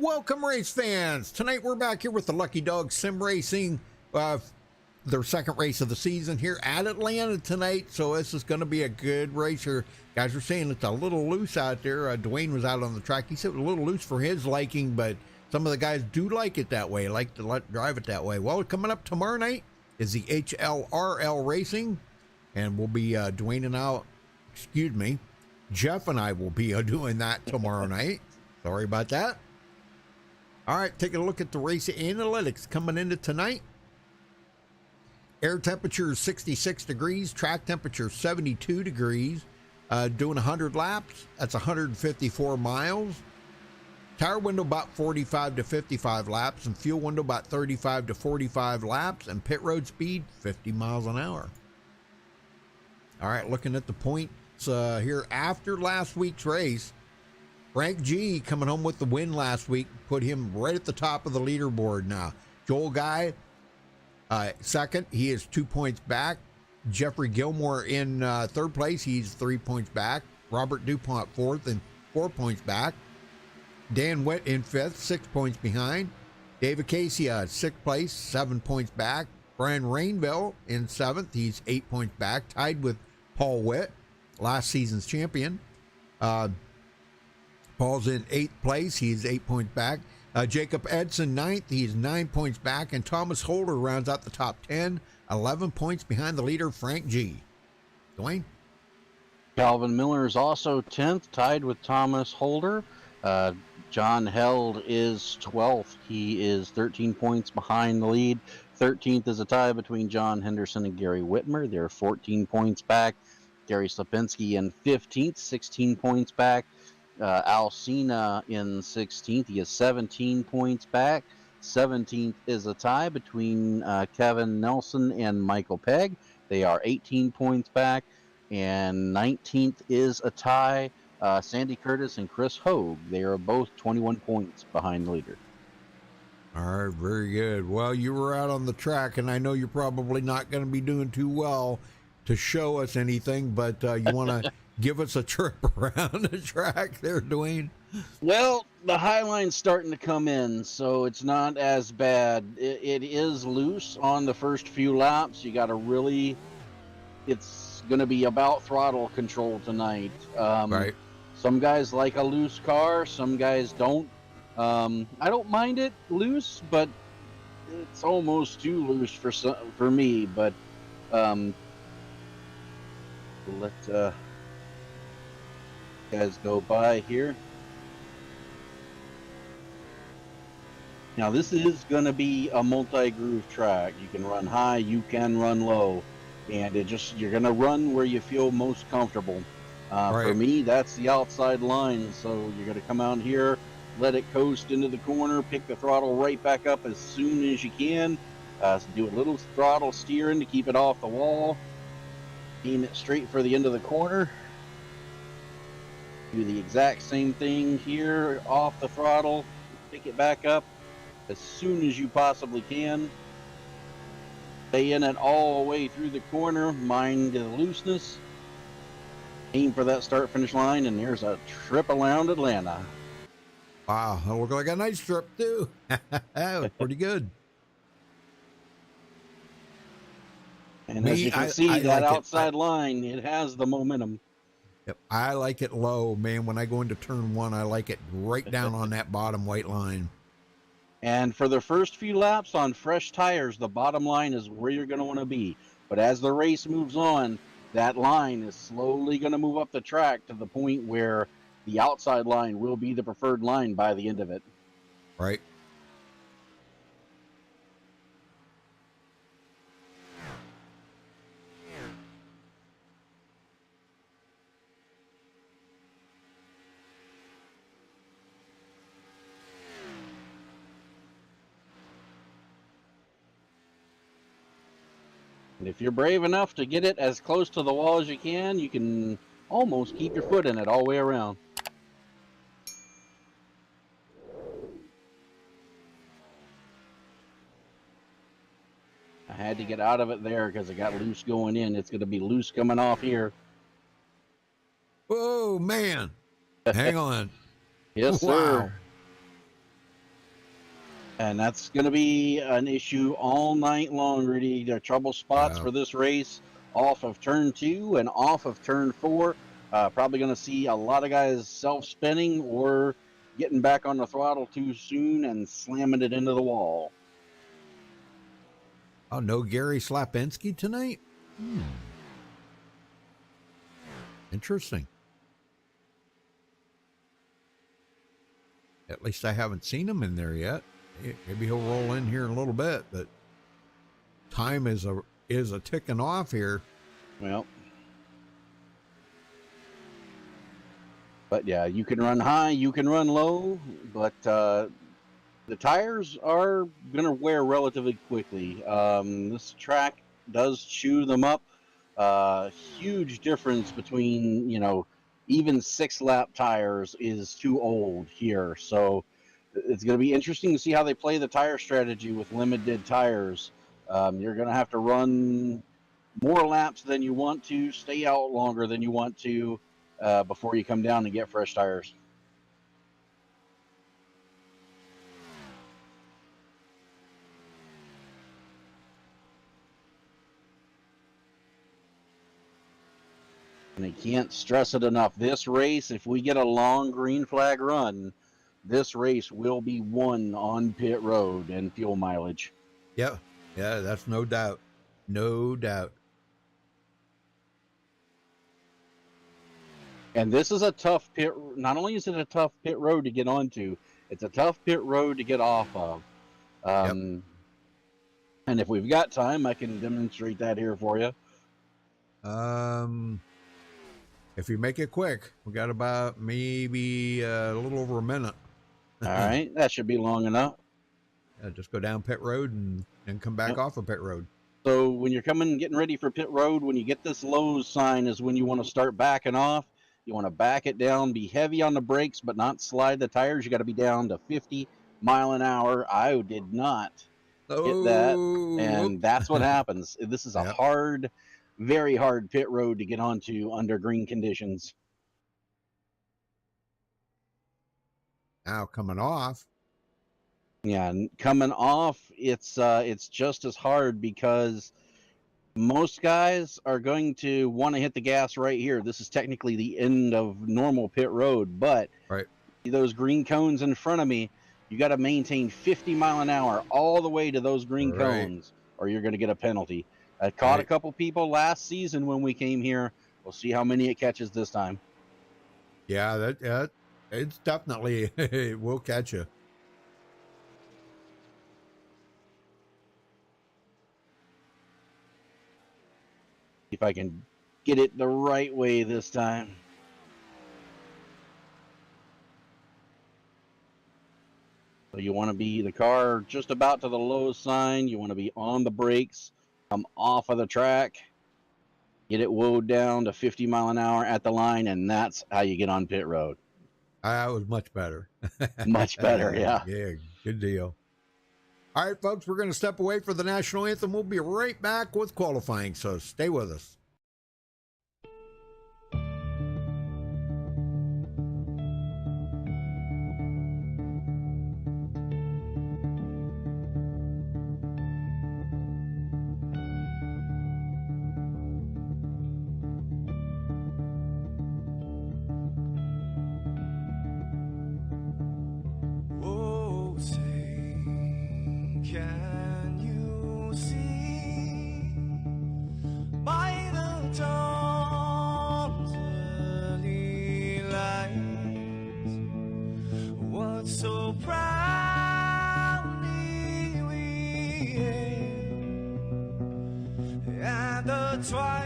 Welcome, race fans. Tonight we're back here with the Lucky Dog Sim Racing, their second race of the season here at Atlanta tonight. So this is going to be a good race here. Guys are saying it's a little loose out there. Dwayne was out on the track. He said it was a little loose for his liking, but some of the guys do like it that way, like to drive it that way. Well, coming up tomorrow night is the HLRL Racing, and we'll be Dwayne and I, Jeff and I will be doing that tomorrow night. Sorry about that. All right, taking a look at the race analytics coming into tonight. Air temperature is 66 degrees, track temperature 72 degrees. Doing 100 laps, that's 154 miles. Tire window about 45 to 55 laps, and fuel window about 35 to 45 laps, and pit road speed 50 miles an hour. All right, looking at the points here after last week's race. Frank G coming home with the win last week, put him right at the top of the leaderboard now. Joel Guy, second, he is 2 points back. Jeffrey Gilmore in third place, he's 3 points back. Robert DuPont fourth and 4 points back. Dan Witt in fifth, 6 points behind. David Casey, sixth place, 7 points back. Brian Rainville in seventh, he's 8 points back, tied with Paul Witt, last season's champion. Paul's in eighth place. He's 8 points back. Jacob Edson, ninth. He's 9 points back. And Thomas Holder rounds out the top 10, 11 points behind the leader, Frank G. Dwayne? Calvin Miller is also 10th, tied with Thomas Holder. John Held is 12th. He is 13 points behind the lead. 13th is a tie between John Henderson and Gary Whitmer. They're 14 points back. Gary Slapinski in 15th, 16 points back. Al Cena in 16th. He is 17 points back. 17th is a tie between Kevin Nelson and Michael Pegg. They are 18 points back. And 19th is a tie. Sandy Curtis and Chris Hogue. They are both 21 points behind the leader. All right, very good. Well, you were out on the track, and I know you're probably not going to be doing too well to show us anything, but you want to give us a trip around the track there, Dwayne? Well, the high line's starting to come in, so it's not as bad. It is loose on the first few laps. You got to really, it's going to be about throttle control tonight. Right. Some guys like a loose car, some guys don't. I don't mind it loose, but it's almost too loose for me. But let guys go by here. Now this is going to be a multi-groove track. You can run high, you can run low, and you're going to run where you feel most comfortable. Right. For me, that's the outside line. So you're going to come out here, let it coast into the corner, pick the throttle right back up as soon as you can. So do a little throttle steering to keep it off the wall. Aim it straight for the end of the corner. Do the exact same thing here, off the throttle, pick it back up as soon as you possibly can. Stay in it all the way through the corner, mind the looseness. Aim for that start-finish line, and there's a trip around Atlanta. Wow, that looked like a nice trip, too. That was pretty good. And as you can see, that like outside line, it has the momentum. Yep, I like it low, man. When I go into turn one, I like it right down on that bottom white line. And for the first few laps on fresh tires, the bottom line is where you're going to want to be. But as the race moves on, that line is slowly going to move up the track to the point where the outside line will be the preferred line by the end of it. Right. And if you're brave enough to get it as close to the wall as you can almost keep your foot in it all the way around. I had to get out of it there because it got loose going in. It's going to be loose coming off here. Oh, man. Hang on. Yes, wow. sir. And that's going to be an issue all night long, Rudy. The trouble spots for this race off of turn 2 and off of turn 4. Probably going to see a lot of guys self-spinning or getting back on the throttle too soon and slamming it into the wall. Oh, no Gary Slapinski tonight? Interesting. At least I haven't seen him in there yet. Maybe he'll roll in here in a little bit, but time is a ticking off here. Well, but yeah, you can run high, you can run low, but the tires are going to wear relatively quickly. This track does chew them up. Huge difference between, even 6-lap tires is too old here. So it's going to be interesting to see how they play the tire strategy with limited tires. You're going to have to run more laps than you want to, stay out longer than you want to before you come down and get fresh tires. And I can't stress it enough. This race, if we get a long green flag run, this race will be won on pit road and fuel mileage. Yeah, that's no doubt. No doubt. And this is a tough pit. Not only is it a tough pit road to get onto, it's a tough pit road to get off of. And if we've got time, I can demonstrate that here for you. If you make it quick, we got about maybe a little over a minute. All right, that should be long enough. Just go down pit road and come back off of pit road. So when you're getting ready for pit road, when you get this Lowe's sign is when you want to start backing off. You want to back it down, be heavy on the brakes, but not slide the tires. You got to be down to 50 mile an hour. I did not get that, and that's what happens. This is a hard, very hard pit road to get onto under green conditions. Now coming off. Yeah, coming off, it's just as hard because most guys are going to want to hit the gas right here. This is technically the end of normal pit road, but those green cones in front of me, you got to maintain 50 mile an hour all the way to those green cones, or you're going to get a penalty. I caught a couple people last season when we came here. We'll see how many it catches this time. Yeah, it's definitely it will catch you. If I can get it the right way this time. So you want to be the car just about to the low sign. You want to be on the brakes, come off of the track, get it woed down to 50 mile an hour at the line, and that's how you get on pit road. That was much better. Much better, yeah. Yeah, good deal. All right, folks, we're going to step away for the national anthem. We'll be right back with qualifying, so stay with us. Can you see by the dawn's early light what so proudly we hailed at the twilight's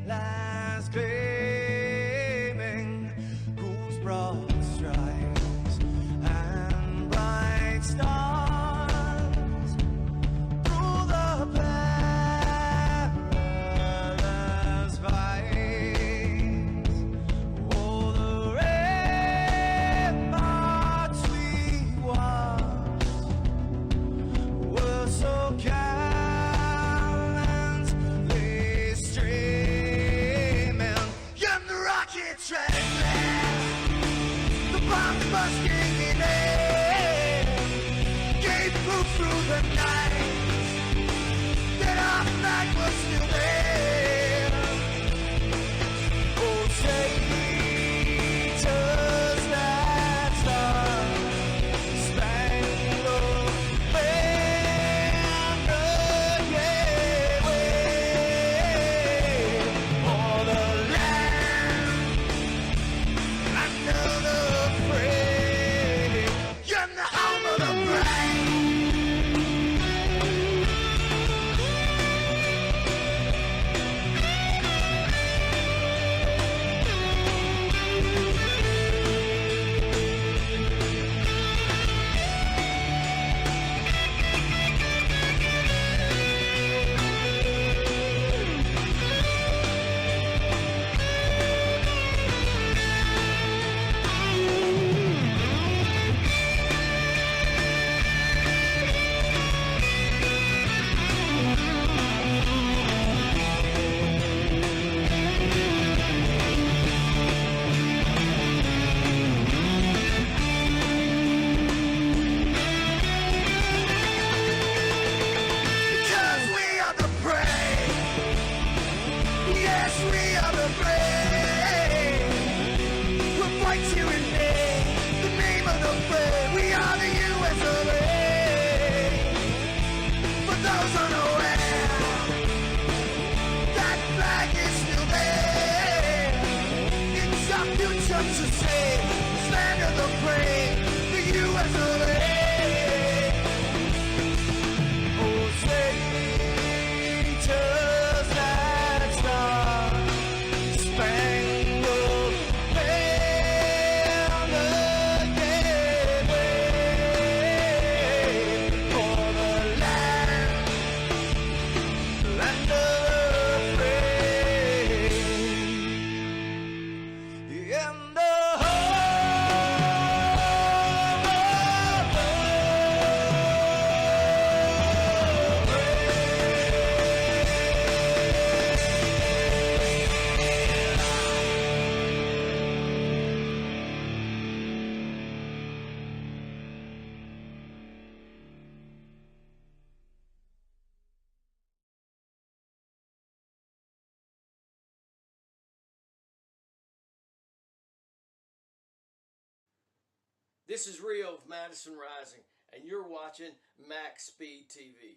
last gleaming, whose broad stripes and bright stars through the perilous fight, oh, the ramparts we watched were so gallantly streaming, and the rockets red, the bombs busting in air. This is Rio of Madison Rising, and you're watching MaxspeedTV.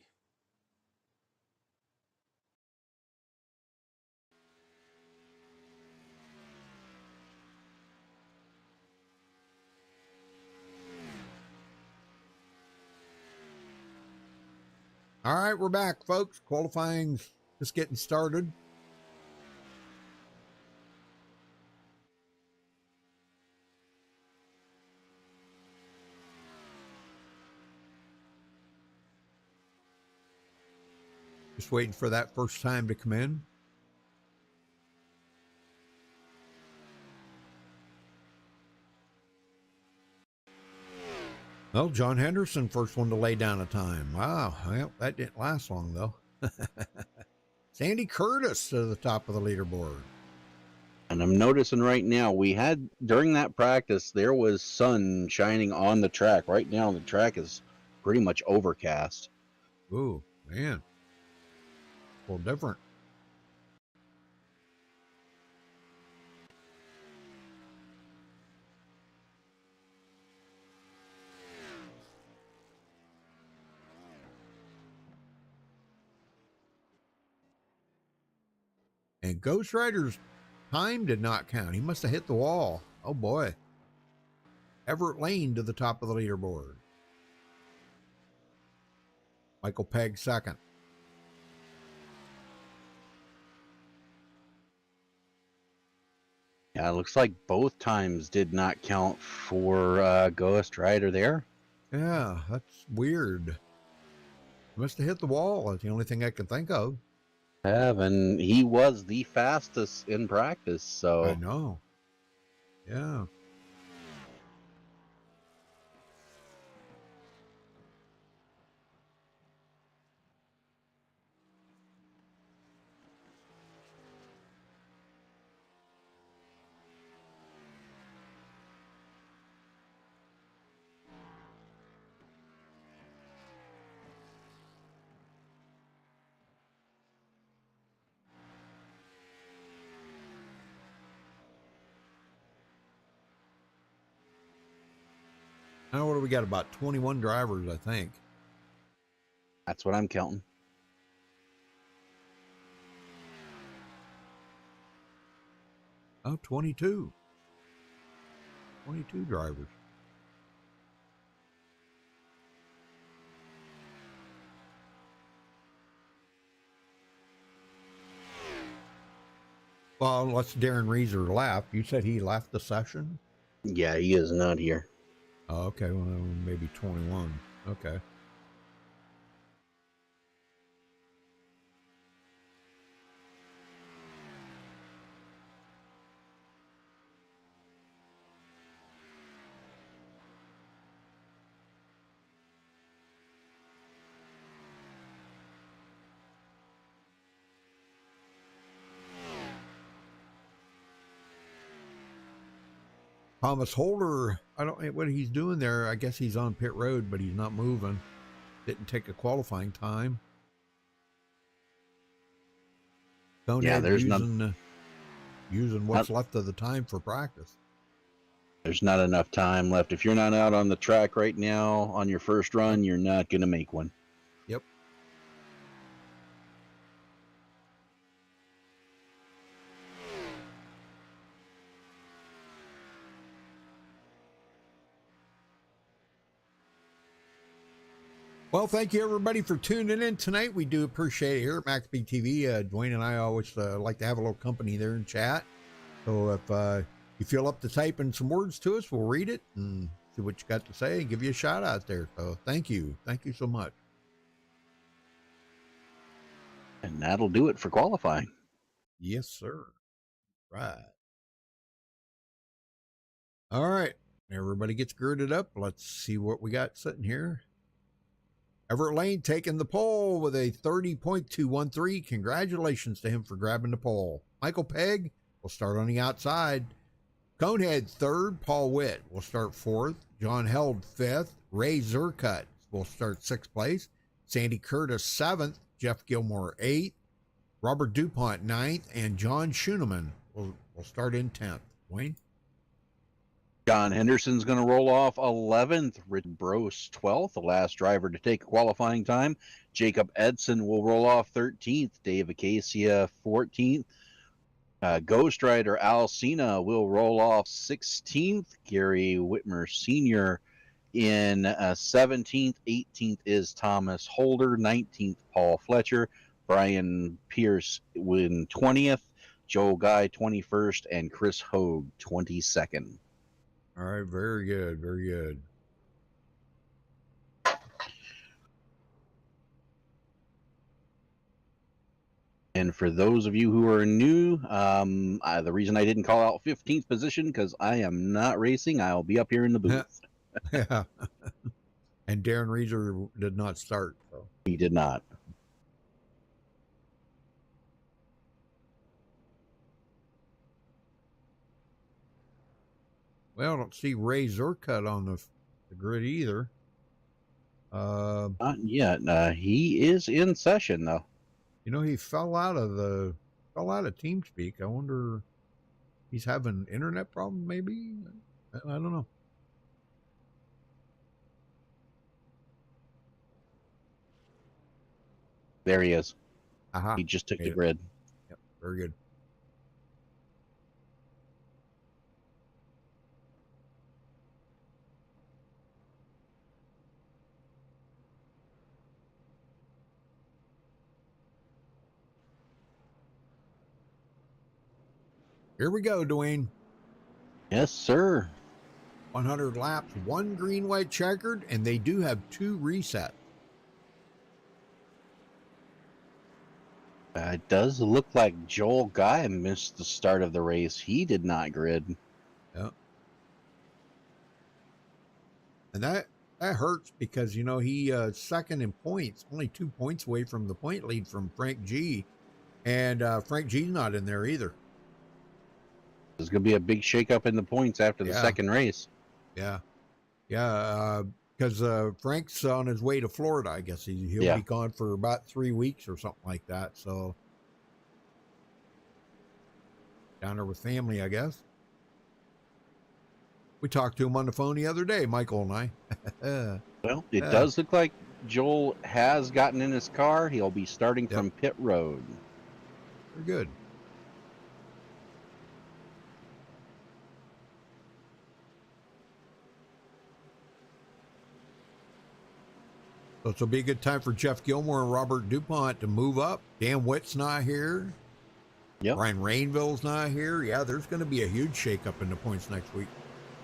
All right, we're back, folks. Qualifying's just getting started. Just waiting for that first time to come in. Well, John Henderson, first one to lay down a time. Wow. Well, that didn't last long, though. Sandy Curtis to the top of the leaderboard. And I'm noticing right now, we had, during that practice, there was sun shining on the track. Right now, the track is pretty much overcast. Ooh, man. A little different. And Ghost Rider's time did not count. He must have hit the wall. Oh, boy. Everett Lane to the top of the leaderboard. Michael Pegg second. Yeah, it looks like both times did not count for Ghost Rider there. Yeah, that's weird. Must have hit the wall. That's the only thing I can think of. And he was the fastest in practice, so I know. Yeah. Now, what do we got? About 21 drivers, I think. That's what I'm counting. Oh, 22. 22 drivers. Well, unless Darren Reeser left. You said he left the session? Yeah, he is not here. Oh, okay. Well, maybe 21. Okay. Thomas Holder, I don't know what he's doing there. I guess he's on pit road, but he's not moving. Didn't take a qualifying time. Yeah, there's using what's left of the time for practice. There's not enough time left. If you're not out on the track right now on your first run, you're not going to make one. Yep. Well, thank you everybody for tuning in tonight. We do appreciate it here at MaxspeedTV. Dwayne and I always like to have a little company there in chat. So if you feel up to typing some words to us, we'll read it and see what you got to say and give you a shout out there. So thank you. Thank you so much. And that'll do it for qualifying. Yes, sir. Right. All right. Everybody gets girded up. Let's see what we got sitting here. Everett Lane taking the pole with a 30.213. Congratulations to him for grabbing the pole. Michael Pegg will start on the outside. Conehead third. Paul Witt will start fourth. John Held fifth. Ray Zerkut will start sixth place. Sandy Curtis seventh. Jeff Gilmore eighth. Robert DuPont ninth. And John Schooneman will start in 10th. Wayne? John Henderson's going to roll off 11th. Rich Brose 12th, the last driver to take a qualifying time. Jacob Edson will roll off 13th. Dave Acacia 14th. Ghost Rider Al Cena will roll off 16th. Gary Whitmer Sr. in 17th. 18th is Thomas Holder. 19th, Paul Fletcher. Brian Pierce in 20th. Joe Guy 21st. And Chris Hogue 22nd. All right, very good, very good. And for those of you who are new, the reason I didn't call out 15th position, because I am not racing. I'll be up here in the booth. Yeah. And Darren Reeser did not start. So. He did not. Well, I don't see Ray Zerkut on the grid either. Not yet. He is in session, though. You know, he fell out of TeamSpeak. I wonder if he's having internet problem, maybe? I don't know. There he is. Aha. He just took the grid. Yep, very good. Here we go, Dwayne. Yes, sir. 100 laps, one green, white, checkered, and they do have 2 resets. It does look like Joel Guy missed the start of the race. He did not grid. Yeah. And that hurts because, you know, he second in points, only 2 points away from the point lead from Frank G. And Frank G's not in there either. There's going to be a big shakeup in the points after the second race. Yeah. Yeah. Because Frank's on his way to Florida, I guess. He'll be gone for about 3 weeks or something like that. So down there with family, I guess. We talked to him on the phone the other day, Michael and I. Well, it Yeah. does look like Joel has gotten in his car. He'll be starting Yep. from pit road. Very good. So this will be a good time for Jeff Gilmore and Robert DuPont to move up. Dan Witt's not here. Yep. Ryan Rainville's not here. Yeah, there's going to be a huge shakeup in the points next week.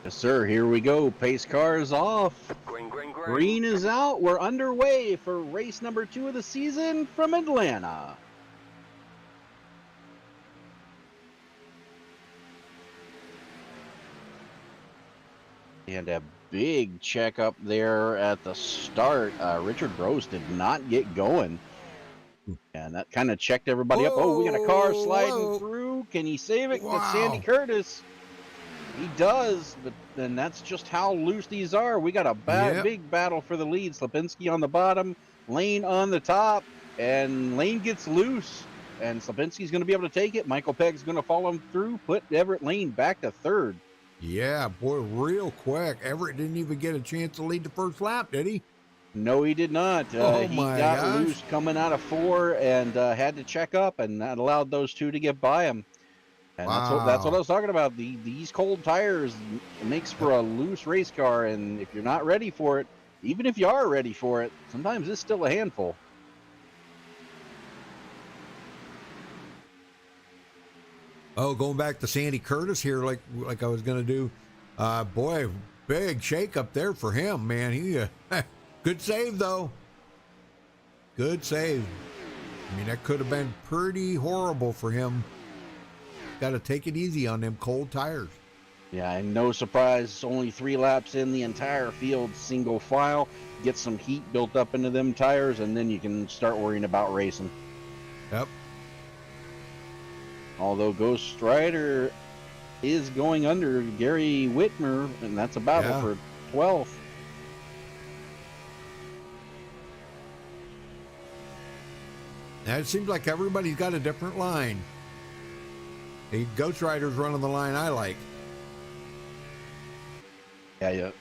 Yes, sir. Here we go. Pace car is off. Green is out. We're underway for race number 2 of the season from Atlanta. And a big checkup there at the start. Richard Rose did not get going. And that kind of checked everybody up. Oh, we got a car sliding Whoa. through. Can he save it? Wow. But Sandy Curtis, he does. But then that's just how loose these are. We got a Yep. big battle for the lead. Slapinski on the bottom, Lane on the top, and Lane gets loose. And Slapinski's going to be able to take it. Michael Pegg's going to follow him through, put Everett Lane back to third. Yeah, boy, real quick. Everett didn't even get a chance to lead the first lap, did he? No, he did not. Oh, He my got gosh. loose coming out of 4 and had to check up, and that allowed those 2 to get by him. And that's what I was talking about. These cold tires makes for a loose race car, and if you're not ready for it, even if you are ready for it, sometimes it's still a handful. Oh, going back to Sandy Curtis here, like I was going to do. Boy, big shakeup there for him, man. He good save though. Good save. I mean, that could have been pretty horrible for him. Got to take it easy on them cold tires. Yeah, and no surprise, only 3 laps in, the entire field single file. Get some heat built up into them tires, and then you can start worrying about racing. Yep. Although Ghost Rider is going under Gary Whitmer, and that's a battle Yeah. for 12th. Now, it seems like everybody's got a different line. The Ghost Rider's running the line I like. Yeah.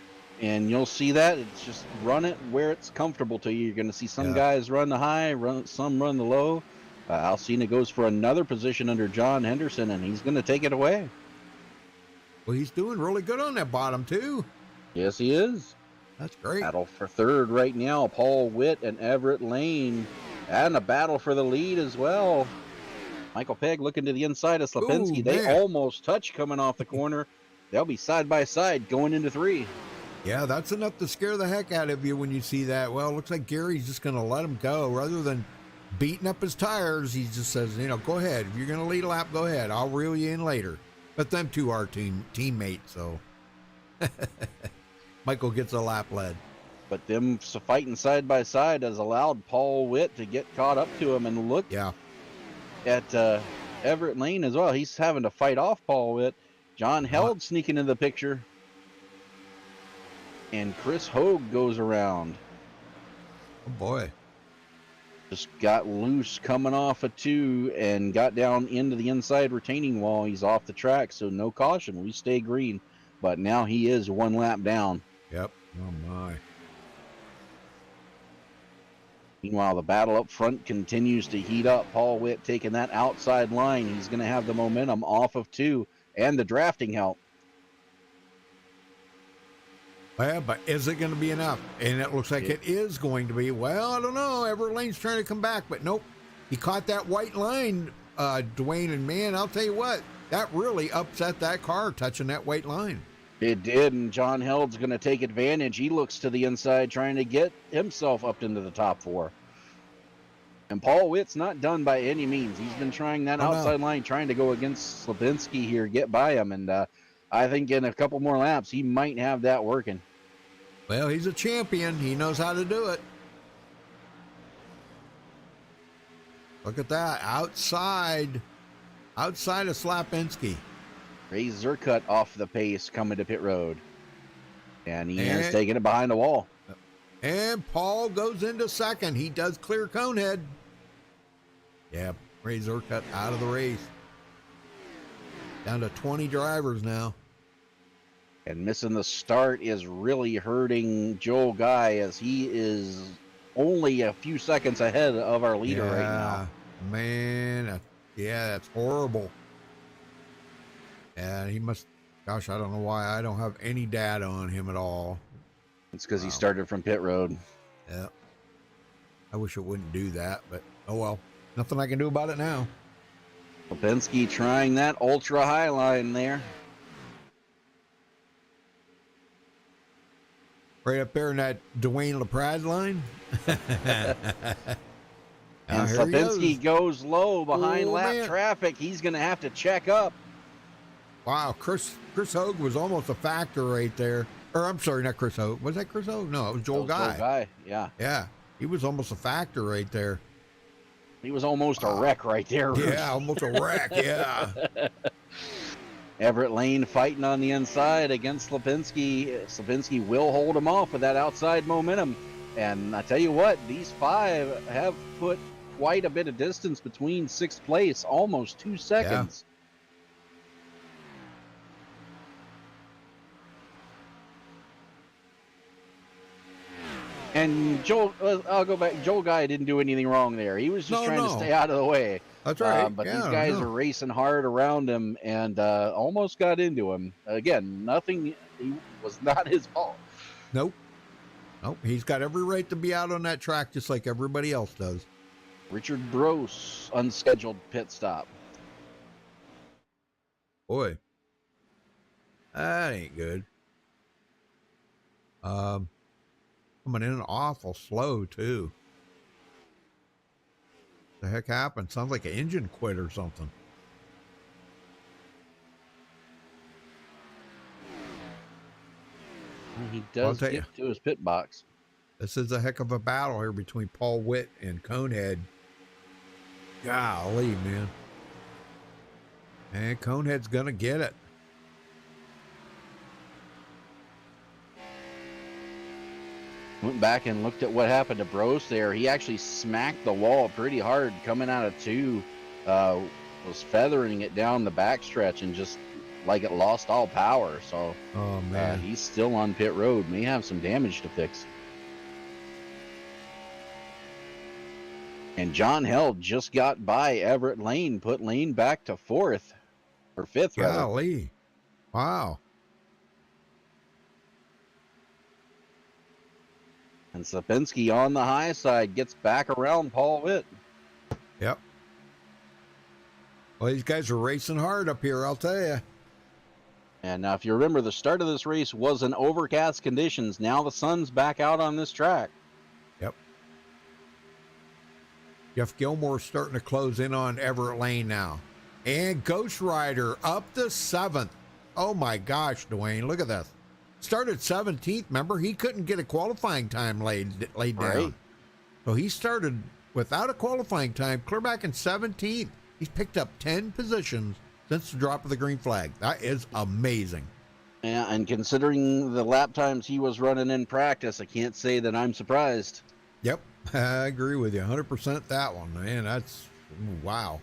And you'll see that. It's just run it where it's comfortable to you. You're going to see some Yeah. guys run the high, some run the low. Alcina goes for another position under John Henderson, and he's going to take it away. Well, he's doing really good on that bottom, too. Yes, he is. That's great. Battle for third right now. Paul Witt and Everett Lane. And a battle for the lead as well. Michael Pegg looking to the inside of Slapinski. Ooh, They man. almost touch coming off the corner. They'll be side by side going into 3. Yeah, that's enough to scare the heck out of you when you see that. Well, it looks like Gary's just going to let him go. Rather than beating up his tires, he just says, go ahead. If you're going to lead a lap, go ahead. I'll reel you in later. But them two are teammates, so Michael gets a lap led. But them fighting side by side has allowed Paul Witt to get caught up to him, and look Yeah. at Everett Lane as well. He's having to fight off Paul Witt. John Held sneaking into the picture. And Chris Hogue goes around. Oh, boy. Just got loose coming off a 2 and got down into the inside retaining wall. He's off the track, so no caution. We stay green. But now he is 1 lap down. Yep. Oh, my. Meanwhile, the battle up front continues to heat up. Paul Witt taking that outside line. He's going to have the momentum off of 2 and the drafting help. Well, but is it going to be enough? And it looks like it is going to be. Well, I don't know. Everett Lane's trying to come back, but nope. He caught that white line, Dwayne, and man, I'll tell you what, that really upset that car touching that white line. It did, and John Held's going to take advantage. He looks to the inside, trying to get himself up into the top 4. And Paul Witt's not done by any means. He's been trying that outside line, trying to go against Slapinski here, get by him. And I think in a couple more laps, he might have that working. Well, he's a champion. He knows how to do it. Look at that. Outside of Slapinski. Ray Zerkut off the pace coming to pit road. And he is taking it behind the wall. And Paul goes into second. He does clear Conehead. Yeah, Ray Zerkut out of the race. Down to 20 drivers now. And missing the start is really hurting Joel Guy, as he is only a few seconds ahead of our leader right now. Man, yeah, that's horrible. And he must, gosh, I don't know why I don't have any data on him at all. It's because he started from pit road. Yeah. I wish it wouldn't do that, but oh well. Nothing I can do about it now. Lipinski trying that ultra high line there. Right up there in that Dwayne LaPrade line. And here he Lipinski goes low behind lap man. traffic. He's going to have to check up. Wow, Chris Hogue was almost a factor right there. Or I'm sorry, not Chris Hogue. Was that Chris Hogue? No, it was Joel Guy. Joel Guy, yeah. Yeah, he was almost a factor right there. He was almost a wreck right there. Yeah, almost a wreck, yeah. Everett Lane fighting on the inside against Lipinski. Lipinski will hold him off with that outside momentum. And I tell you what, these five have put quite a bit of distance between sixth place, almost 2 seconds. And Joel, I'll go back. Joel Guy didn't do anything wrong there. He was just trying to stay out of the way. That's right. But these guys are racing hard around him and almost got into him. Again, nothing. He was not his fault. Nope. He's got every right to be out on that track just like everybody else does. Richard Gross, unscheduled pit stop. Boy, that ain't good. Coming in awful slow too. The heck happened? Sounds like an engine quit or something. He does get to his pit box. This is a heck of a battle here between Paul Witt and Conehead. Golly, man. And Conehead's gonna get it. Went back and looked at what happened to Bros there. He actually smacked the wall pretty hard coming out of two. Was feathering it down the backstretch and just like it lost all power. So oh man, he's still on pit road. May have some damage to fix. And John Held just got by Everett Lane, put Lane back to fourth or fifth. Golly, wow. And Lipinski on the high side gets back around Paul Witt. Yep. Well, these guys are racing hard up here, I'll tell you. And now, if you remember, the start of this race was in overcast conditions. Now the sun's back out on this track. Yep. Jeff Gilmore's starting to close in on Everett Lane now. And Ghost Rider up to 7th. Oh my gosh, Dwayne, look at this. Started 17th, remember? He couldn't get a qualifying time laid down. Right. So he started without a qualifying time, clear back in 17th. He's picked up 10 positions since the drop of the green flag. That is amazing. Yeah, and considering the lap times he was running in practice, I can't say that I'm surprised. Yep, I agree with you 100% that one, man. That's, wow.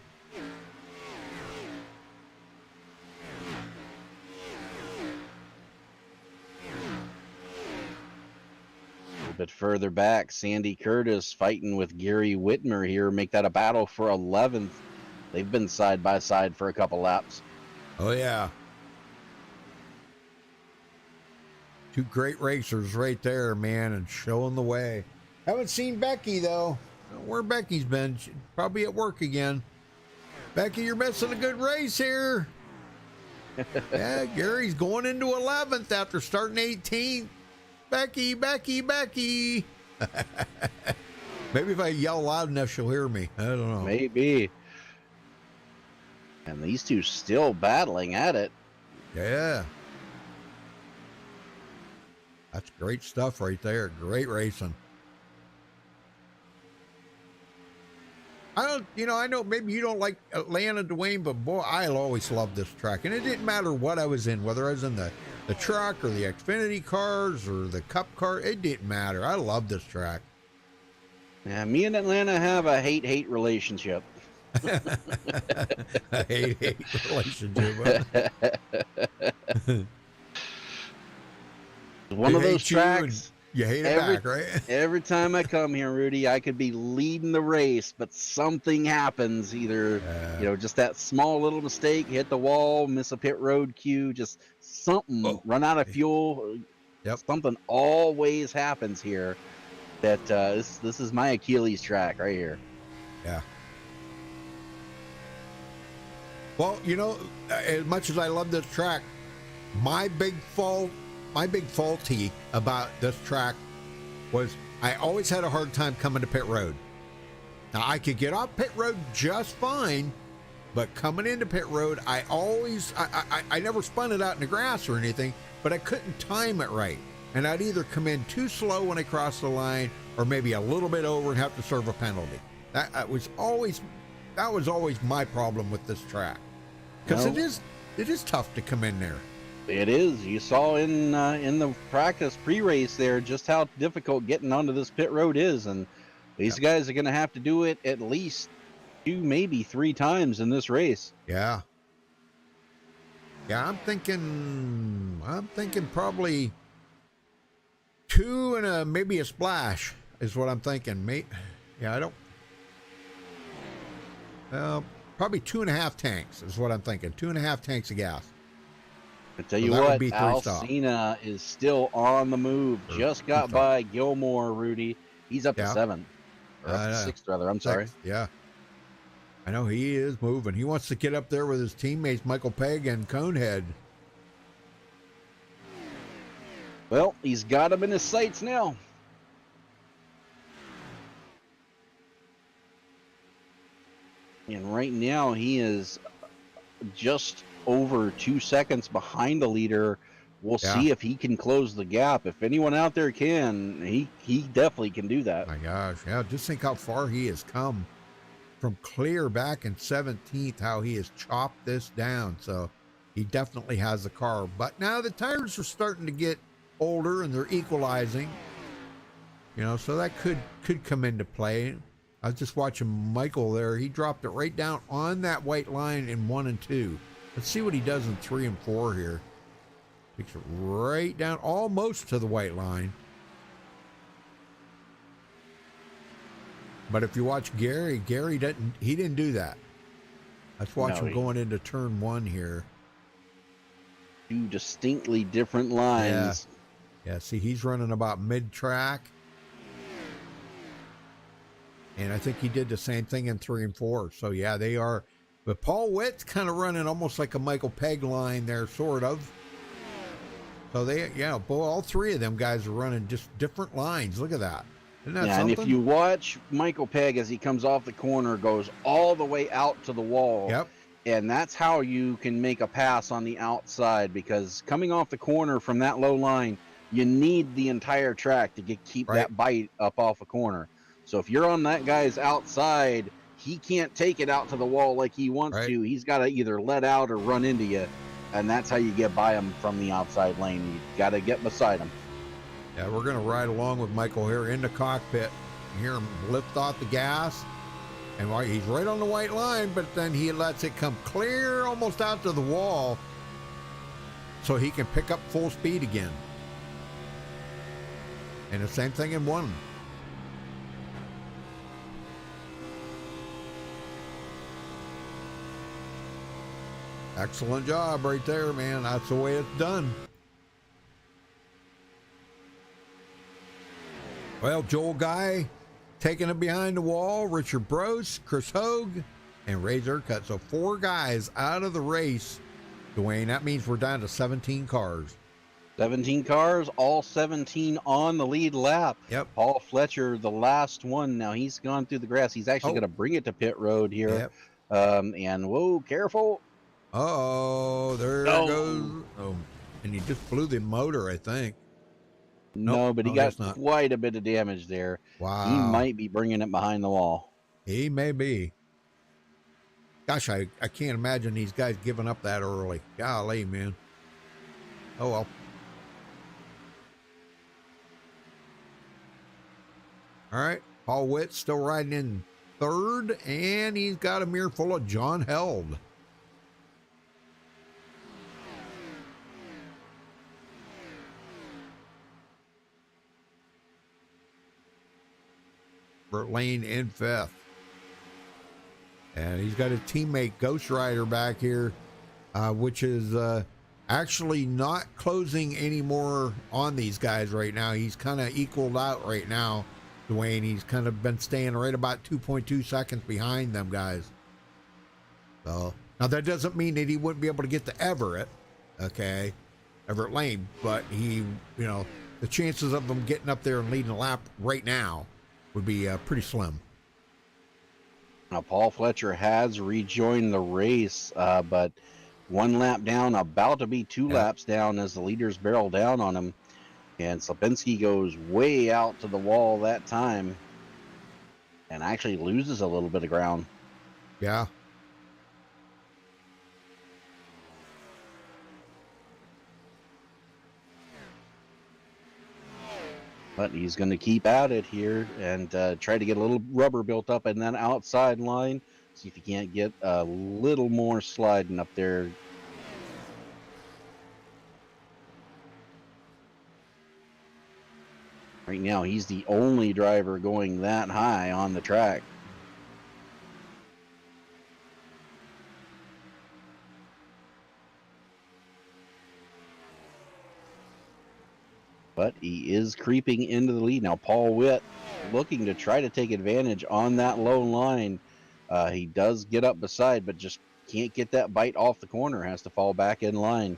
A bit further back, Sandy Curtis fighting with Gary Whitmer here, make that a battle for 11th. They've been side by side for a couple laps. Oh, yeah. Two great racers right there, man, and showing the way. Haven't seen Becky, though. Don't know where Becky's been. She's probably at work again. Becky, you're missing a good race here. Yeah, Gary's going into 11th after starting 18th. Becky, Becky, Becky. Maybe if I yell loud enough, she'll hear me. I don't know. Maybe. And these two still battling at it. Yeah. That's great stuff right there. Great racing. I know maybe you don't like Atlanta, Dwayne, but boy, I'll always love this track. And it didn't matter what I was in, whether I was in the truck or the Xfinity cars or the Cup car. It didn't matter. I love this track. Yeah, me and Atlanta have a hate-hate relationship. A hate relationship. One They of those hate you and tracks. you hate it Every, back, right? every time I come here, Rudy, I could be leading the race, but something happens. Either, just that small little mistake, hit the wall, miss a pit road cue, just something, run out of fuel. Yep. Something always happens here. That this is my Achilles track right here. Yeah. Well, as much as I love this track, my big faulty about this track was I always had a hard time coming to pit road. Now I could get off pit road just fine, but coming into pit road, I never spun it out in the grass or anything, but I couldn't time it right. And I'd either come in too slow when I crossed the line or maybe a little bit over and have to serve a penalty. That was always my problem with this track. Because it is tough to come in there. It is. You saw in the practice pre-race there just how difficult getting onto this pit road is, and these guys are going to have to do it at least 2, maybe 3 times in this race. Yeah. Yeah, I'm thinking probably 2 and maybe a splash is what I'm thinking, mate. Yeah, probably 2.5 tanks is what I'm thinking. 2.5 tanks of gas. I tell you what, Alcina is still on the move. Just got by Gilmore, Rudy. He's up to 7th. Or up to 6th, rather. I'm sorry. Yeah. I know he is moving. He wants to get up there with his teammates, Michael Pegg and Conehead. Well, he's got him in his sights now. And right now, he is just over 2 seconds behind the leader. We'll see if he can close the gap. If anyone out there can, he definitely can do that. My gosh, yeah, just think how far he has come from clear back in 17th, how he has chopped this down. So he definitely has the car. But now the tires are starting to get older and they're equalizing. So that could come into play. I was just watching Michael there. He dropped it right down on that white line in 1 and 2. Let's see what he does in 3 and 4 here. Takes it right down almost to the white line. But if you watch Gary didn't do that. Let's watch him going into turn 1 here. 2 distinctly different lines. Yeah, see, he's running about mid-track. And I think he did the same thing in 3 and 4. So, yeah, they are. But Paul Witt's kind of running almost like a Michael Pegg line there, sort of. So, all 3 of them guys are running just different lines. Look at that. Isn't that something? And if you watch Michael Pegg as he comes off the corner, goes all the way out to the wall. Yep. And that's how you can make a pass on the outside, because coming off the corner from that low line, you need the entire track to keep that bite up off a corner. So if you're on that guy's outside, he can't take it out to the wall like he wants to. He's got to either let out or run into you, and that's how you get by him from the outside lane. You got to get beside him. Yeah, we're going to ride along with Michael here in the cockpit. You hear him lift off the gas, and he's right on the white line, but then he lets it come clear almost out to the wall so he can pick up full speed again. And the same thing in 1. Excellent job right there, man. That's the way it's done. Well, Joel Guy taking it behind the wall. Richard Brose, Chris Hogue, and Ray Zercut. So 4 guys out of the race. Dwayne, that means we're down to 17 cars. 17 cars, all 17 on the lead lap. Yep. Paul Fletcher, the last one. Now he's gone through the grass. He's actually going to bring it to pit road here. Yep. And whoa, careful. Oh, there it goes. Oh, and he just blew the motor, I think. No, but he got quite a bit of damage there. Wow. He might be bringing it behind the wall. He may be. Gosh, I can't imagine these guys giving up that early. Golly, man. Oh, well. All right. Paul Witt still riding in 3rd, and he's got a mirror full of John Held. Everett Lane in 5th. And he's got a teammate, Ghost Rider, back here, which is actually not closing anymore on these guys right now. He's kind of equaled out right now, Dwayne. He's kind of been staying right about 2.2 seconds behind them guys. So, now that doesn't mean that he wouldn't be able to get to Everett, okay, Everett Lane, but he, you know, the chances of him getting up there and leading a lap right now would be pretty slim. Now, Paul Fletcher has rejoined the race, but 1 lap down, about to be 2 laps down as the leaders barrel down on him. And Slipinski goes way out to the wall that time and actually loses a little bit of ground. Yeah. But he's going to keep at it here and try to get a little rubber built up in that outside line. See if he can't get a little more sliding up there. Right now, he's the only driver going that high on the track. But he is creeping into the lead. Now, Paul Witt looking to try to take advantage on that low line. He does get up beside, but just can't get that bite off the corner. Has to fall back in line.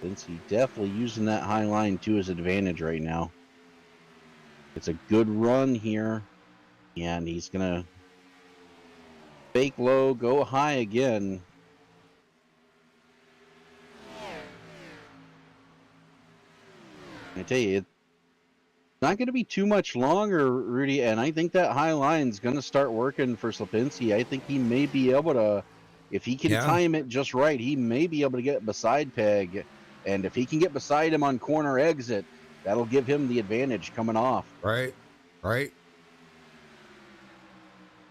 Since he definitely using that high line to his advantage right now. It's a good run here, and he's going to fake low, go high again. I tell you, it's not going to be too much longer, Rudy, and I think that high line's going to start working for Slipinski. I think he may be able to, if he can time it just right, he may be able to get beside Peg, and if he can get beside him on corner exit, that'll give him the advantage coming off. Right, right.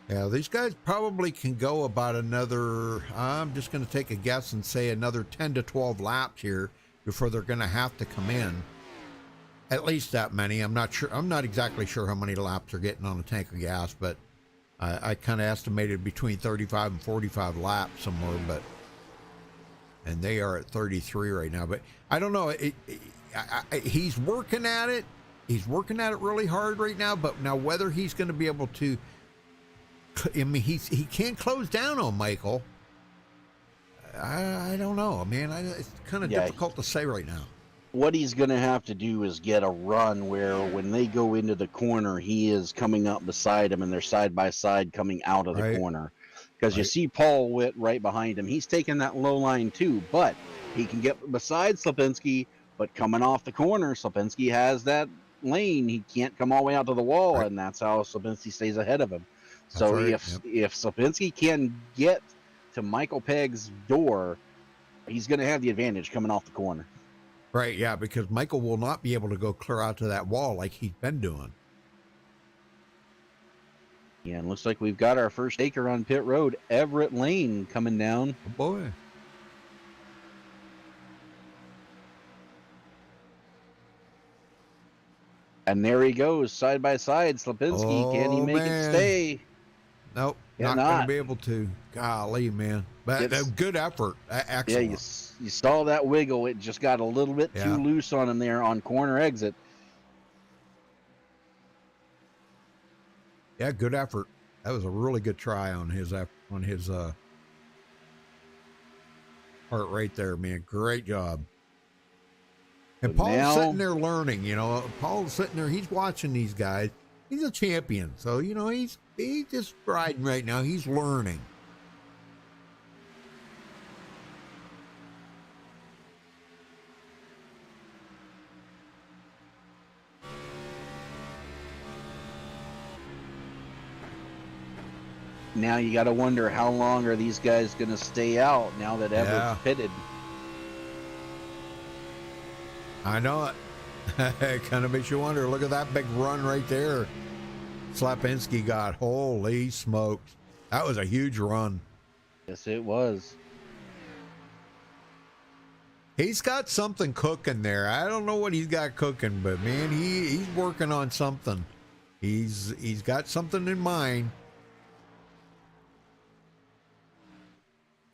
Yeah, these guys probably can go about another, I'm just going to take a guess and say another 10 to 12 laps here before they're going to have to come in. At least that many. I'm not sure. I'm not exactly sure how many laps they're getting on a tank of gas, but I kind of estimated between 35 and 45 laps somewhere, but, and they are at 33 right now, but I don't know. He's working at it. He's working at it really hard right now, but now whether he's going to be able to, I mean, he can't close down on Michael. I don't know, man. It's kind of difficult to say right now. What he's going to have to do is get a run where when they go into the corner, he is coming up beside him and they're side by side coming out of the corner. Because you see Paul Witt right behind him. He's taking that low line too, but he can get beside Slipinski, but coming off the corner, Slipinski has that lane. He can't come all the way out to the wall, and that's how Slipinski stays ahead of him. So if Slipinski can get to Michael Pegg's door, he's going to have the advantage coming off the corner. Right, yeah, because Michael will not be able to go clear out to that wall like he's been doing. Yeah, and looks like we've got our first taker on pit road, Everett Lane, coming down. Oh, boy. And there he goes, side by side. Slipinski, can he make it stay? Nope, not going to be able to. Golly, man. But good effort. Excellent. Yeah, you saw that wiggle. It just got a little bit too loose on him there on corner exit. Yeah, good effort. That was a really good try on his part right there, man. Great job. And Paul's sitting there learning, you know. Paul's sitting there, he's watching these guys. He's a champion. So, you know, he's just riding right now. He's learning. Now you got to wonder how long are these guys going to stay out now that Everett's pitted. I know it. It kind of makes you wonder. Look at that big run right there. Slipinski got. Holy smokes. That was a huge run. Yes, it was. He's got something cooking there. I don't know what he's got cooking, but man, he's working on something. He's got something in mind.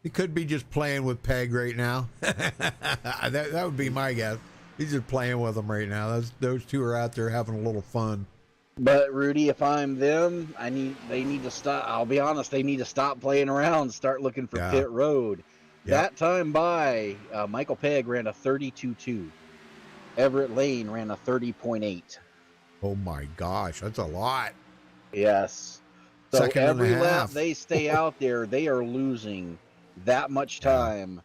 He could be just playing with Peg right now. that would be my guess. He's just playing with them right now. Those two are out there having a little fun. But Rudy, if I'm them, they need to stop. I'll be honest, they need to stop playing around, start looking for pit road. Yep. That time by Michael Pegg ran a 32.2. Everett Lane ran a 30.8. Oh my gosh, that's a lot. Yes. So Second and every a lap half. they stay out there, they are losing that much time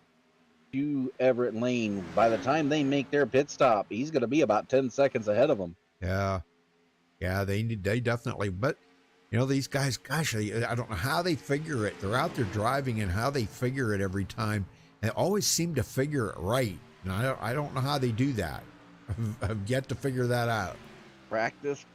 to Everett Lane. By the time they make their pit stop, he's going to be about 10 seconds ahead of them. Yeah, they definitely, but you know, these guys, gosh, I don't know how they figure it. They're out there driving and how they figure it every time. They always seem to figure it right. And I don't know how they do that. I've yet to figure that out. Practice.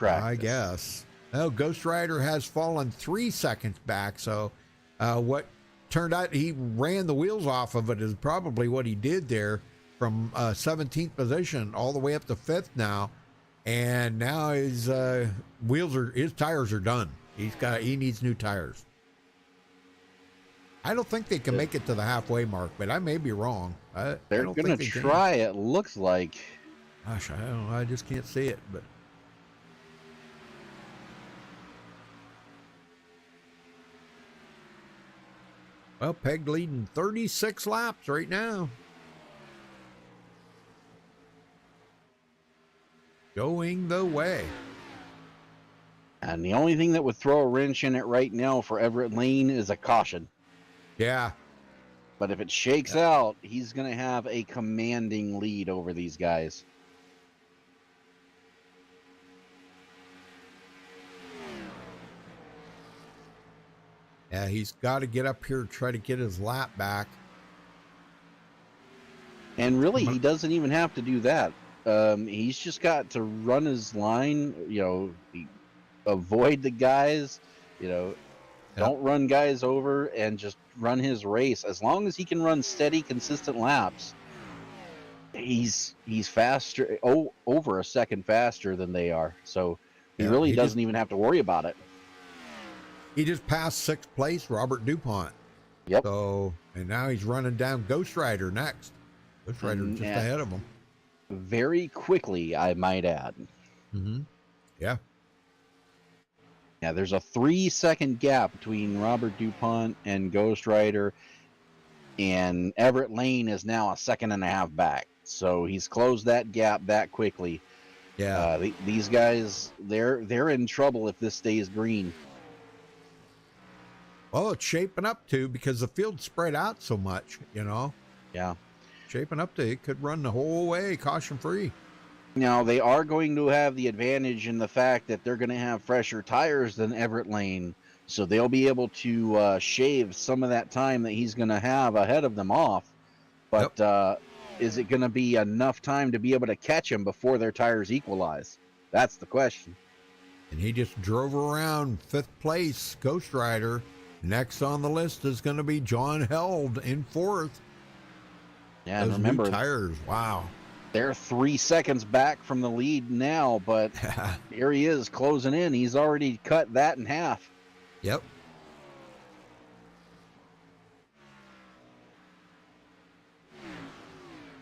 I guess. Oh, Ghost Rider has fallen 3 seconds back. So what turned out, he ran the wheels off of it is probably what he did there from 17th position all the way up to 5th now. And now his tires are done. He needs new tires. I don't think they can make it to the halfway mark, but I may be wrong. They're going to try, it looks like. Gosh, I don't know. I just can't see it, but. Well, Peg leading 36 laps right now. Going the way. And the only thing that would throw a wrench in it right now for Everett Lane is a caution. Yeah. But if it shakes out, he's going to have a commanding lead over these guys. Yeah, he's got to get up here, try to get his lap back. And really, he doesn't even have to do that. He's just got to run his line, avoid the guys, don't run guys over, and just run his race. As long as he can run steady, consistent laps, he's faster, over a second faster than they are. So he really doesn't even have to worry about it. He just passed 6th place, Robert DuPont. Yep. So, and now he's running down Ghost Rider next. Ghost Rider just ahead of him. Very quickly, I might add. Mm-hmm. Yeah. Yeah, there's a 3-second gap between Robert DuPont and Ghost Rider, and Everett Lane is now a 1.5 seconds back. So he's closed that gap that quickly. Yeah. These guys, they're in trouble if this stays green. Well, it's shaping up to, because the field's spread out so much, Yeah. Shaping up to, it could run the whole way, caution free. Now, they are going to have the advantage in the fact that they're going to have fresher tires than Everett Lane, so they'll be able to shave some of that time that he's going to have ahead of them off. But is it going to be enough time to be able to catch him before their tires equalize? That's the question. And he just drove around 5th place, Ghost Rider. Next on the list is going to be John Held in 4th. Yeah, Those and remember, new tires, wow. They're 3 seconds back from the lead now, but here he is closing in. He's already cut that in half. Yep.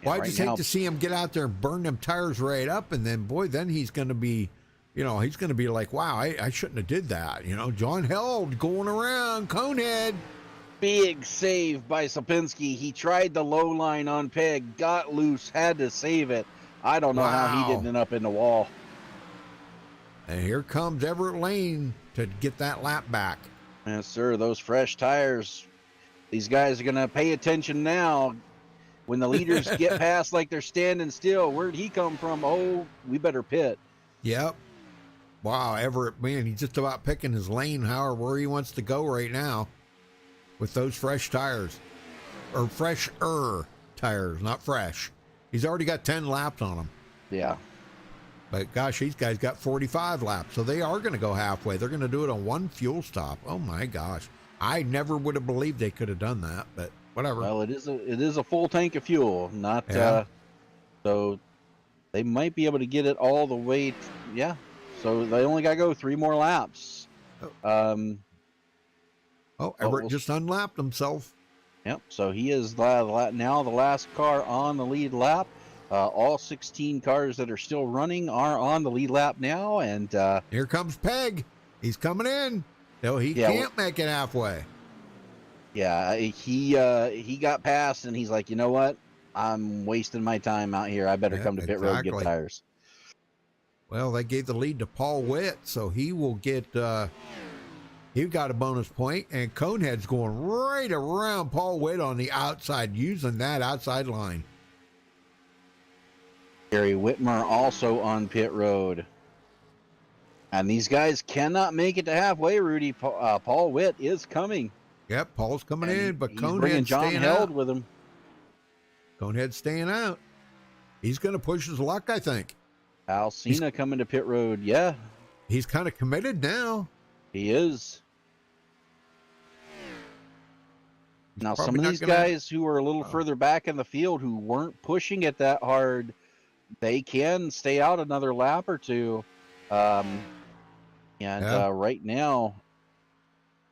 Well, I just hate to see him get out there and burn them tires right up, and then, boy, then he's going to be, he's going to be like, wow, I shouldn't have did that. John Held going around, Conehead. Big save by Sapinski. He tried the low line on Peg, got loose, had to save it. I don't know how he didn't end up in the wall. And here comes Everett Lane to get that lap back. Yes, sir. Those fresh tires. These guys are going to pay attention now. When the leaders get past like they're standing still, where'd he come from? Oh, we better pit. Yep. Wow, Everett, man, he's just about picking his lane, where he wants to go right now with those fresh tires. Or fresher tires, not fresh. He's already got 10 laps on them. Yeah. But gosh, these guys got 45 laps, so they are going to go halfway. They're going to do it on one fuel stop. Oh my gosh. I never would have believed they could have done that, but whatever. Well, it is a full tank of fuel, not Yeah. so they might be able to get it all the way. Yeah, so they only got to go 3 more laps. Everett just unlapped himself. Yep. So he is now the last car on the lead lap. All 16 cars that are still running are on the lead lap now, and Here comes Peg. He's coming in. No, he can't make it halfway. yeah, he got past, and he's like, you know what? I'm wasting my time out here. I better come to pit road and get tires. Well, they gave the lead to Paul Witt, so he will get. He got a bonus point, and Conehead's going right around Paul Witt on the outside, using that outside line. Gary Whitmer also on pit road. And these guys cannot make it to halfway, Rudy. Paul Witt is coming. Yep, Paul's coming in, but he's bringing Conehead's John staying Held out. with him. Conehead's staying out. He's going to push his luck, I think. Alcina coming to pit road. Yeah, He's kind of committed now. he is. Now, some probably of not these gonna- guys who are a little further back in the field who weren't pushing it that hard, they can stay out another lap or two. Right now,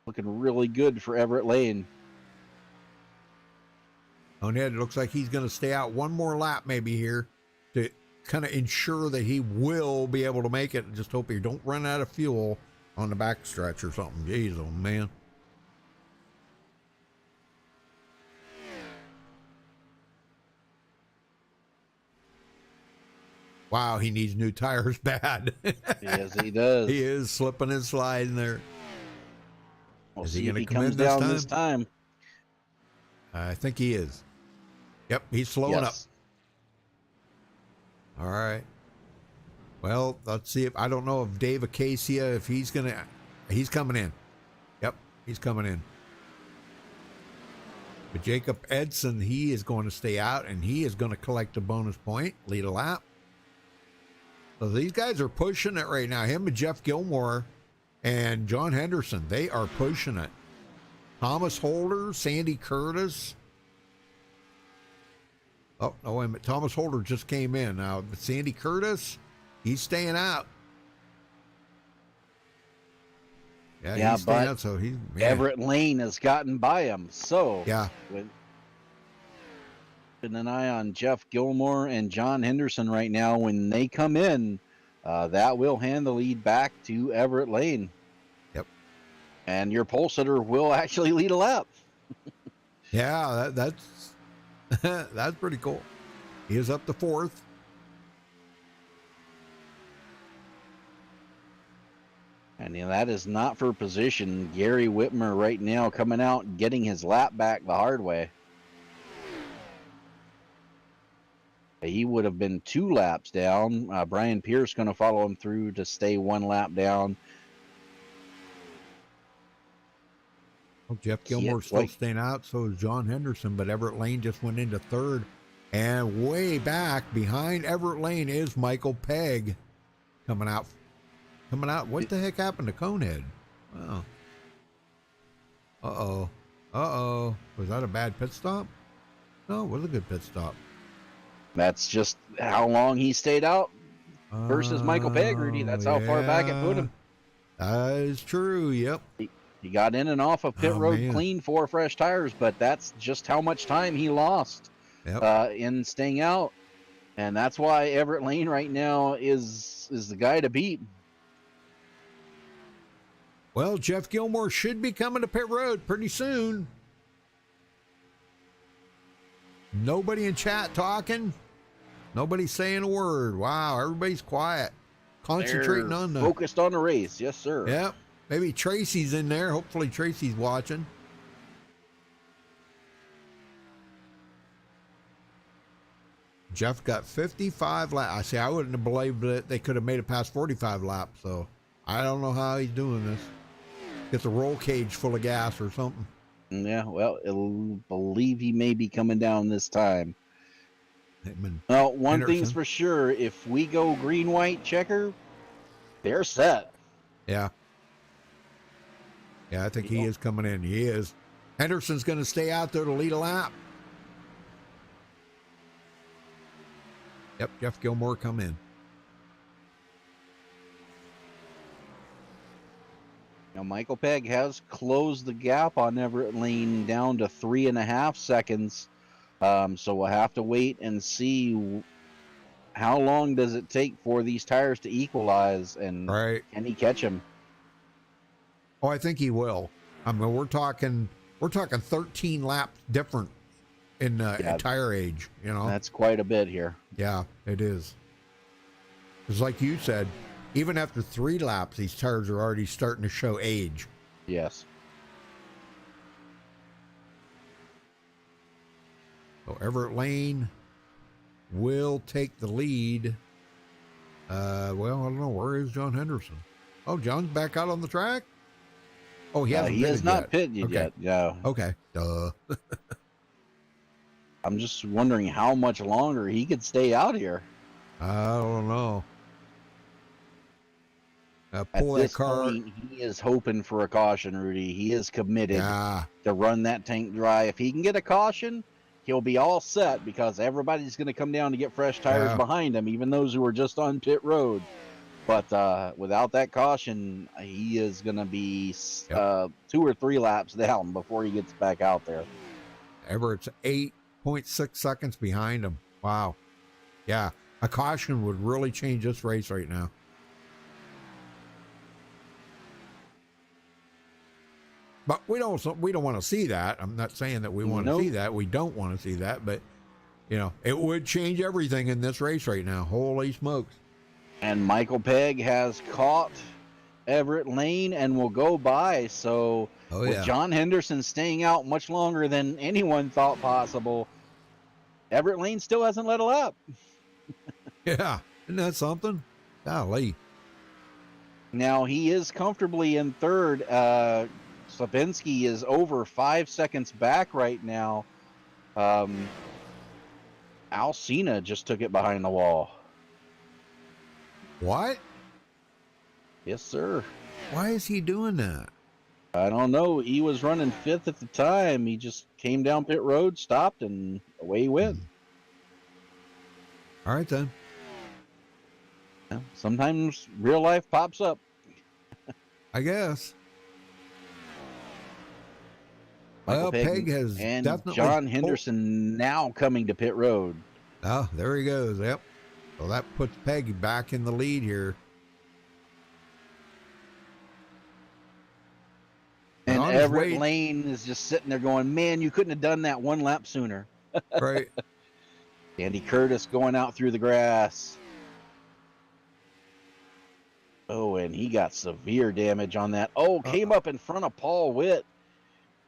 looking really good for Everett Lane. Conehead looks like he's going to stay out one more lap maybe here to kind of ensure that he will be able to make it. Just hope he don't run out of fuel on the back stretch or something. Jeez, oh man. Wow, he needs new tires bad. Yes, he does. He is slipping and sliding there. We'll Is see he if going he to come in comes down this time? time. I think he is. Yep, he's slowing up. Yes. All right. Well, let's see if I don't know if Dave Acacia, if he's coming in. Yep, he's coming in. But Jacob Edson, he is going to stay out, and he is going to collect a bonus point, lead a lap. So these guys are pushing it right now. Him and Jeff Gilmore and John Henderson, they are pushing it. Thomas Holder, Sandy Curtis. Oh, no, wait a minute. Thomas Holder just came in. Now, Sandy Curtis, he's staying out. Yeah, he's staying out, so he's... Man. Everett Lane has gotten by him. So, yeah, with an eye on Jeff Gilmore and John Henderson right now, when they come in, that will hand the lead back to Everett Lane. Yep. And your pole sitter will actually lead a lap. Yeah, that's that's pretty cool. He is up to fourth. And that is not for position. Gary Whitmer right now coming out, getting his lap back the hard way. He would have been 2 laps down. Brian Pierce going to follow him through to stay 1 lap down. Well, Jeff Gilmore's still staying out, so is John Henderson, but Everett Lane just went into third. And way back behind Everett Lane is Michael Pegg coming out. What the heck happened to Conehead? Wow. Uh-oh. Was that a bad pit stop? No, it was a good pit stop. That's just how long he stayed out versus Michael Pegg, Rudy. That's how far back it put him. That is true, yep. He got in and off of pit road clean 4 fresh tires, but that's just how much time he lost in staying out. And that's why Everett Lane right now is the guy to beat. Well, Jeff Gilmore should be coming to pit road pretty soon. Nobody in chat talking. Nobody saying a word. Wow, everybody's quiet. Concentrating on the... Focused on the race. Yes, sir. Yep. Maybe Tracy's in there. Hopefully Tracy's watching. Jeff got 55 laps. I say I wouldn't have believed that they could have made it past 45 laps. So I don't know how he's doing this. Gets a roll cage full of gas or something. Yeah, well, I believe he may be coming down this time. Well, one thing's for sure. If we go green, white, checker, they're set. Yeah. Yeah, I think he is coming in. He is. Henderson's going to stay out there to lead a lap. Yep, Jeff Gilmore come in. Now, Michael Pegg has closed the gap on Everett Lane down to 3.5 seconds. So we'll have to wait and see how long does it take for these tires to equalize, and can he catch him? Oh, I think he will. I mean, we're talking 13 laps different in tire age. You know, that's quite a bit here. Yeah, it is. Because like you said, even after 3 laps, these tires are already starting to show age. Yes. So Everett Lane will take the lead. Well, I don't know. Where is John Henderson? Oh, John's back out on the track? Oh, he has not pitted yet. No. Okay. Duh. I'm just wondering how much longer he could stay out here. I don't know. At this point, he is hoping for a caution, Rudy. He is committed to run that tank dry. If he can get a caution, he'll be all set, because everybody's going to come down to get fresh tires behind him, even those who are just on pit road. But without that caution, he is going to be 2 or 3 laps down before he gets back out there. Everett's 8.6 seconds behind him. Wow. Yeah, a caution would really change this race right now. But we don't want to see that. I'm not saying that we want to see that. We don't want to see that, but you know, it would change everything in this race right now. Holy smokes. And Michael Pegg has caught Everett Lane and will go by. So with John Henderson staying out much longer than anyone thought possible, Everett Lane still hasn't let a lap. Yeah, isn't that something? Golly. Now he is comfortably in third. Slavinsky is over 5 seconds back right now. Alcina just took it behind the wall. What? Yes, sir. Why is he doing that? I don't know. He was running 5th at the time. He just came down pit road, stopped, and away he went. All right, then. Yeah, sometimes real life pops up. I guess. Michael Pegg has and definitely... John Henderson now coming to pit road. Oh, there he goes. Yep. So that puts Pegg back in the lead here. And Everett Lane is just sitting there going, man, you couldn't have done that 1 lap sooner. Right. Andy Curtis going out through the grass. Oh, and he got severe damage on that. Oh, came up in front of Paul Witt.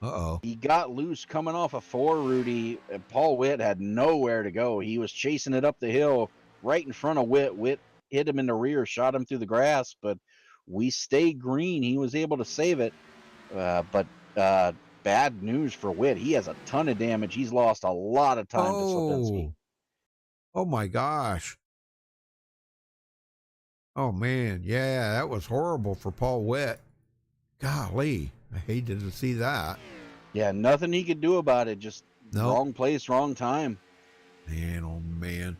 Uh-oh. He got loose coming off of 4, Rudy. And Paul Witt had nowhere to go. He was chasing it up the hill right in front of Witt. Witt hit him in the rear, shot him through the grass, but we stayed green. He was able to save it. But bad news for Witt. He has a ton of damage. He's lost a lot of time to Slavinsky. Oh, my gosh. Oh, man. Yeah, that was horrible for Paul Witt. Golly. I hated to see that. Yeah, nothing he could do about it. Just wrong place, wrong time. Man, oh, man.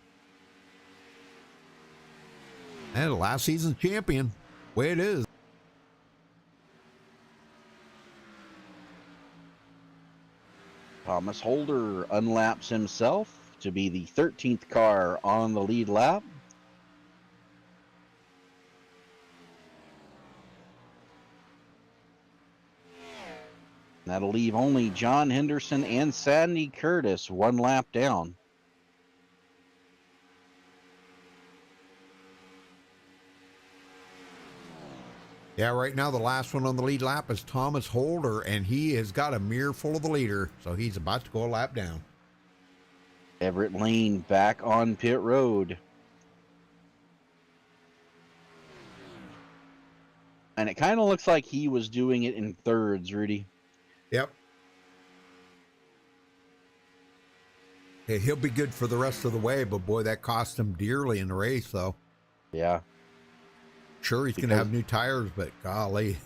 And last season's champion. Way it is. Thomas Holder unlaps himself to be the 13th car on the lead lap. That'll leave only John Henderson and Sandy Curtis 1 lap down. Yeah, right now the last one on the lead lap is Thomas Holder, and he has got a mirror full of the leader, so he's about to go a lap down. Everett Lane back on pit road. And it kind of looks like he was doing it in thirds, Rudy. Yep. Hey, he'll be good for the rest of the way, but boy, that cost him dearly in the race, though. Yeah. Sure, he's going to have new tires, but golly,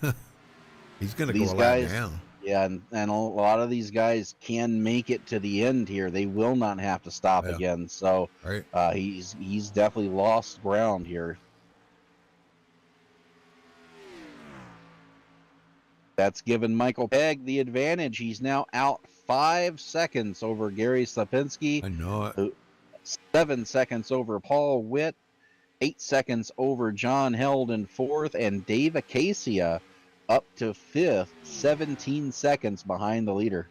he's going to go a lap down. Yeah, and a lot of these guys can make it to the end here. They will not have to stop Yeah. again. So Right. he's definitely lost ground here. That's given Michael Pegg the advantage. He's now out 5 seconds over Gary Slapinski, I know it. 7 seconds over Paul Witt, 8 seconds over John Held in fourth, and Dave Acacia up to fifth, 17 seconds behind the leader.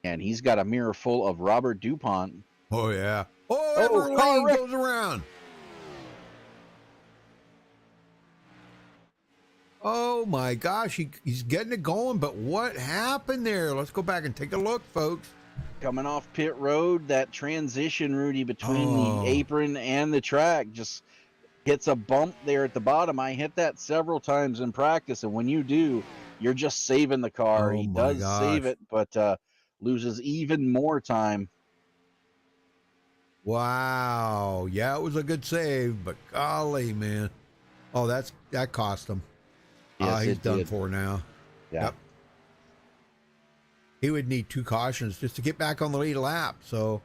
And he's got a mirror full of Robert DuPont. Oh, yeah. Oh, Oh, Everett car Lane wreck. goes around. Oh, my gosh. He's getting it going, but what happened there? Let's go back and take a look, folks. Coming off pit road, that transition, Rudy, between Oh. the apron and the track just hits a bump there at the bottom. I hit that several times in practice, and when you do, you're just saving the car. Oh, He my does gosh. save it, but loses even more time. Wow. Yeah, it was a good save, but golly, man. Oh, that cost him. Yes, He's it done did. for now. Yeah. Yep. He would need 2 cautions just to get back on the lead lap. So,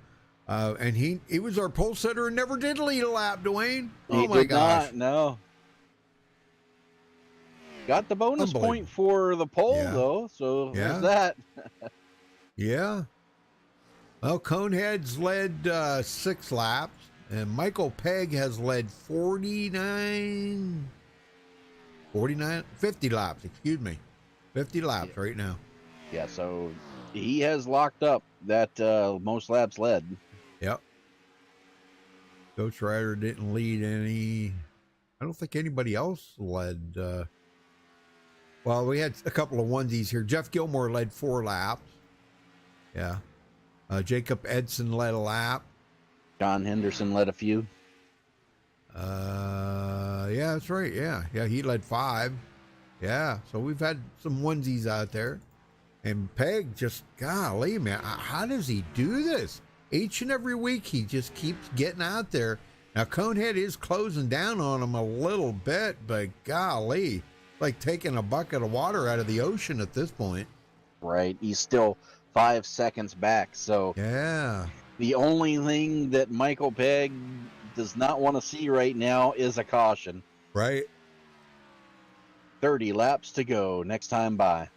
and he was our pole sitter and never did lead a lap, Dwayne. Oh, He my did gosh. not, no. Got the bonus Unbelievable. point for the pole, Yeah. though, so Yeah. there's that. Yeah. Well, Conehead's led 6 laps, and Michael Pegg has led 50 laps, excuse me. 50 laps right now. Yeah, so he has locked up that most laps led. Yep. Coach Ryder didn't lead any. I don't think anybody else led. Well, we had a couple of onesies here. Jeff Gilmore led 4 laps. Yeah. Jacob Edson led a lap. John Henderson led a few. Yeah, that's right. Yeah. Yeah, he led 5. Yeah. So we've had some onesies out there. And Peg just, golly, man, how does he do this? Each and every week he just keeps getting out there. Now, Conehead is closing down on him a little bit, but golly, like taking a bucket of water out of the ocean at this point. Right. He's still 5 seconds back. So Yeah. the only thing that Michael Pegg does not want to see right now is a caution. Right. 30 laps to go next time by.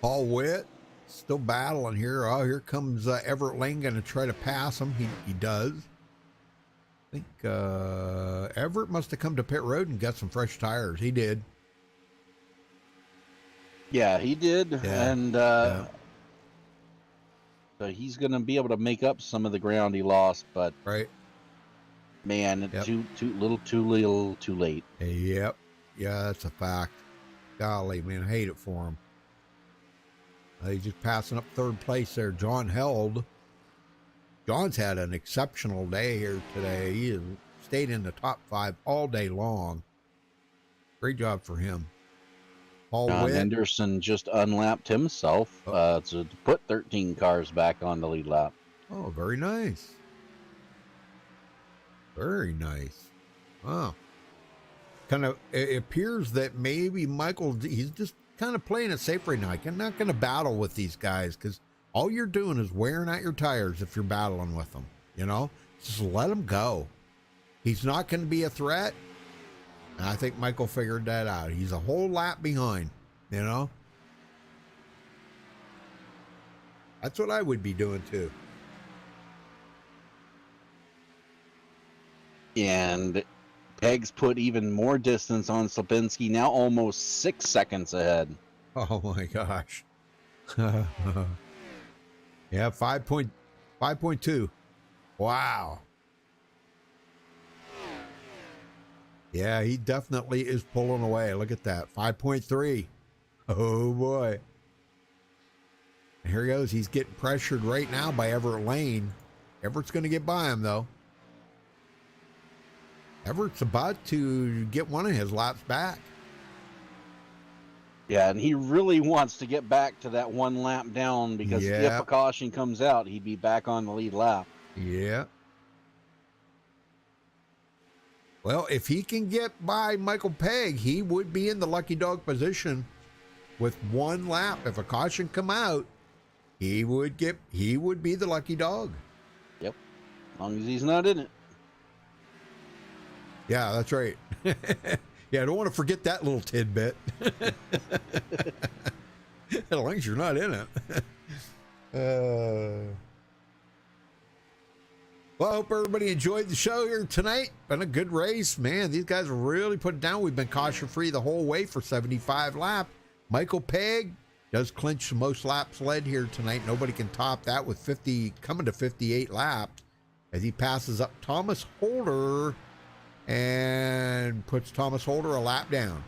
Paul Witt still battling here. Oh, here comes Everett Lane going to try to pass him. He does. I think Everett must have come to pit road and got some fresh tires. He did. Yeah, he did. Yeah, And yeah. so he's going to be able to make up some of the ground he lost. But, Right. man, Yep. too little, too late. Yep. Yeah, that's a fact. Golly, man, I hate it for him. He's just passing up third place there. John Held. John's had an exceptional day here today. He has stayed in the top 5 all day long. Great job for him. Paul John Witt. Henderson just unlapped himself to put 13 cars back on the lead lap. Oh, very nice. Very nice. Wow. Kind of, it appears that maybe Michael, he's just kind of playing it safe right now. I'm not going to battle with these guys because all you're doing is wearing out your tires if you're battling with them. You know, just let him go. He's not going to be a threat. And I think Michael figured that out. He's a whole lap behind, you know. That's what I would be doing too. And Pegg's put even more distance on Slapinski, now almost 6 seconds ahead. Oh my gosh. Yeah, 5.2. Wow. Yeah, he definitely is pulling away. Look at that. 5.3. Oh boy. And here he goes. He's getting pressured right now by Everett Lane. Everett's going to get by him though. Everett's about to get one of his laps back. Yeah, and he really wants to get back to that 1 lap down because if Yeah. a caution comes out, he'd be back on the lead lap. Yeah. Well, if he can get by Michael Pegg, he would be in the lucky dog position with 1 lap. If a caution come out, he would be the lucky dog. Yep. As long as he's not in it. Yeah, that's right. Yeah, I don't want to forget that little tidbit. As long as you're not in it. Well, I hope everybody enjoyed the show here tonight. Been a good race. Man, these guys are really put it down. We've been caution-free the whole way for 75 laps. Michael Pegg does clinch the most laps led here tonight. Nobody can top that with 50, coming to 58 laps as he passes up Thomas Holder and puts Thomas Holder a lap down.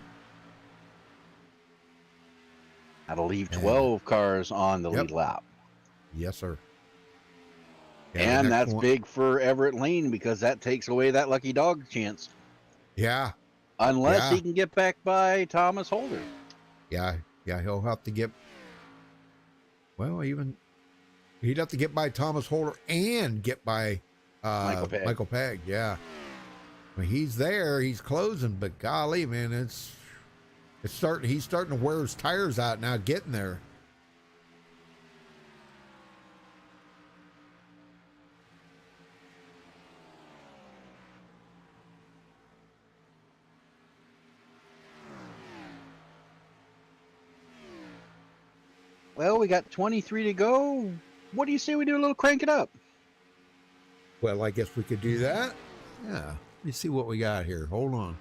That'll leave 12 cars on the lead lap. Yes, sir. Yeah, and that's big for Everett Lane because that takes away that lucky dog chance. Yeah. Unless he can get back by Thomas Holder. Yeah, he'll have to get, well, he'd have to get by Thomas Holder and get by Michael Pegg. Yeah. I mean, he's there, he's closing, but golly, man, he's starting to wear his tires out now getting there. Well, we got 23 to go. What do you say we do a little crank it up? Well, I guess we could do that. Yeah. Let me see what we got here. Hold on.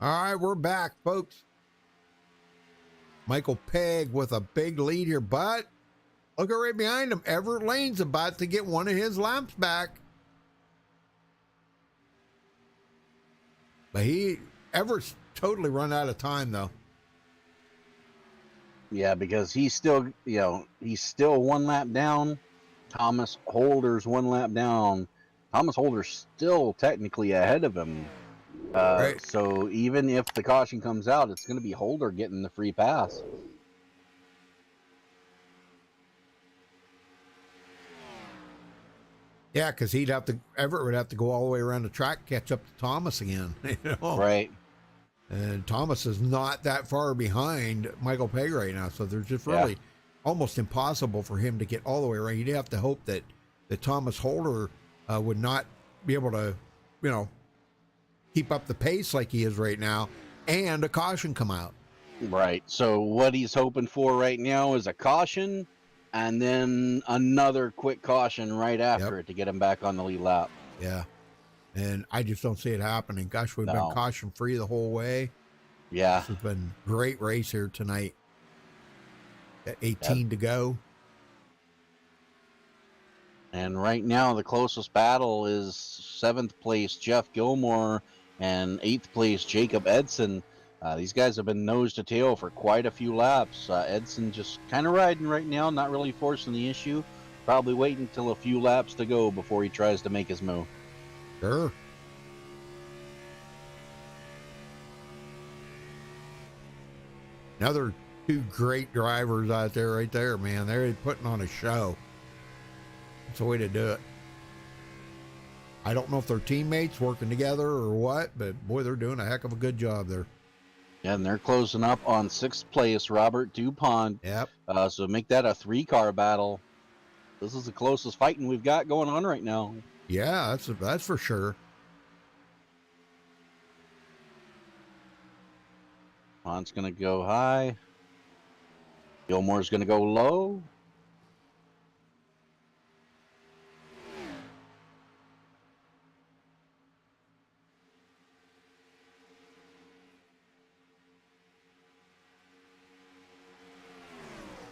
All right, we're back, folks. Michael Pegg with a big lead here, but look right behind him. Everett Lane's about to get one of his laps back. But Everett's totally run out of time, though. Yeah, because he's still 1 lap down. Thomas Holder's 1 lap down. Thomas Holder's still technically ahead of him. Right. So even if the caution comes out, it's going to be Holder getting the free pass. Yeah, because Everett would have to go all the way around the track, catch up to Thomas again. Right. And Thomas is not that far behind Michael Pegg right now, so there's just really almost impossible for him to get all the way around. You'd have to hope that Thomas Holder would not be able to, keep up the pace like he is right now, and a caution come out. Right. So what he's hoping for right now is a caution and then another quick caution right after it to get him back on the lead lap. Yeah. And I just don't see it happening. Gosh, we've been No. caution free the whole way. Yeah. This has been a great race here tonight. At 18 to go. And right now, the closest battle is 7th place Jeff Gilmore and 8th place Jacob Edson. These guys have been nose to tail for quite a few laps. Edson just kind of riding right now, not really forcing the issue. Probably waiting until a few laps to go before he tries to make his move. Sure. Another two great drivers out there right there, man. They're putting on a show. That's the way to do it. I don't know if they're teammates working together or what, but boy, they're doing a heck of a good job there. And they're closing up on 6th place Robert DuPont. Yep. So make that a 3-car battle. This is the closest fighting we've got going on right now. Yeah, that's for sure. DuPont's going to go high. Gilmore's going to go low.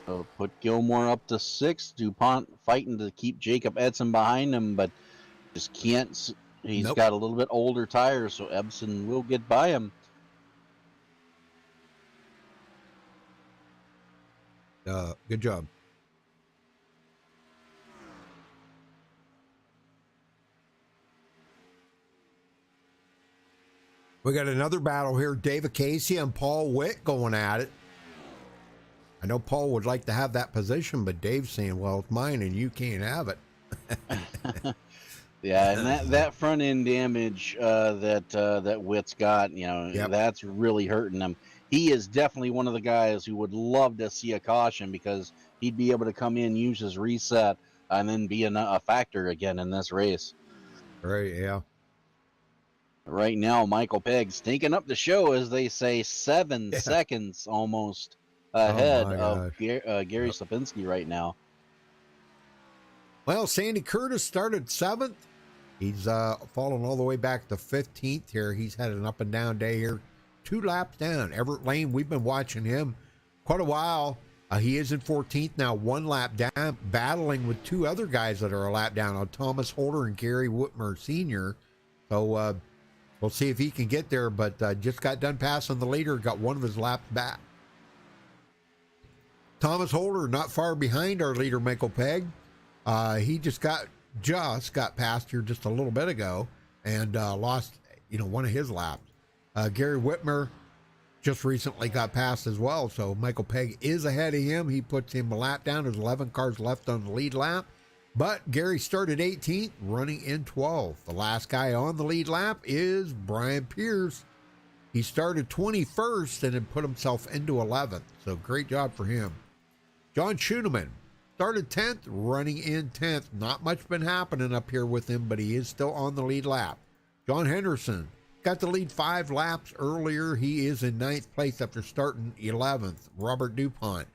So put Gilmore up to 6th. DuPont fighting to keep Jacob Edson behind him, but just can't. He's got a little bit older tires, so Edson will get by him. Good job. We got another battle here. David Casey and Paul Witt going at it. I know Paul would like to have that position, but Dave's saying, well, it's mine and you can't have it. Yeah, and that front end damage that Witt's got, that's really hurting him. He is definitely one of the guys who would love to see a caution because he'd be able to come in, use his reset, and then be a factor again in this race. Right, yeah. Right now, Michael Pegg stinking up the show, as they say, 7 seconds almost ahead of Gary Slapinski right now. Well, Sandy Curtis started 7th. He's fallen all the way back to 15th here. He's had an up and down day here. 2 laps down. Everett Lane, we've been watching him quite a while. He is in 14th now, 1 lap down, battling with 2 other guys that are a lap down on Thomas Holder and Gary Whitmer Sr. So we'll see if he can get there, but just got done passing the leader, got 1 of his laps back. Thomas Holder not far behind our leader, Michael Pegg. He just got past here just a little bit ago and lost, 1 of his laps. Gary Whitmer just recently got past as well, so Michael Pegg is ahead of him. He puts him a lap down. There's 11 cars left on the lead lap, but Gary started 18th, running in 12th. The last guy on the lead lap is Brian Pierce. He started 21st and then put himself into 11th, so great job for him. John Schoeneman started 10th, running in 10th. Not much been happening up here with him, but he is still on the lead lap. John Henderson got the lead 5 laps earlier. He is in 9th place after starting 11th. Robert DuPont,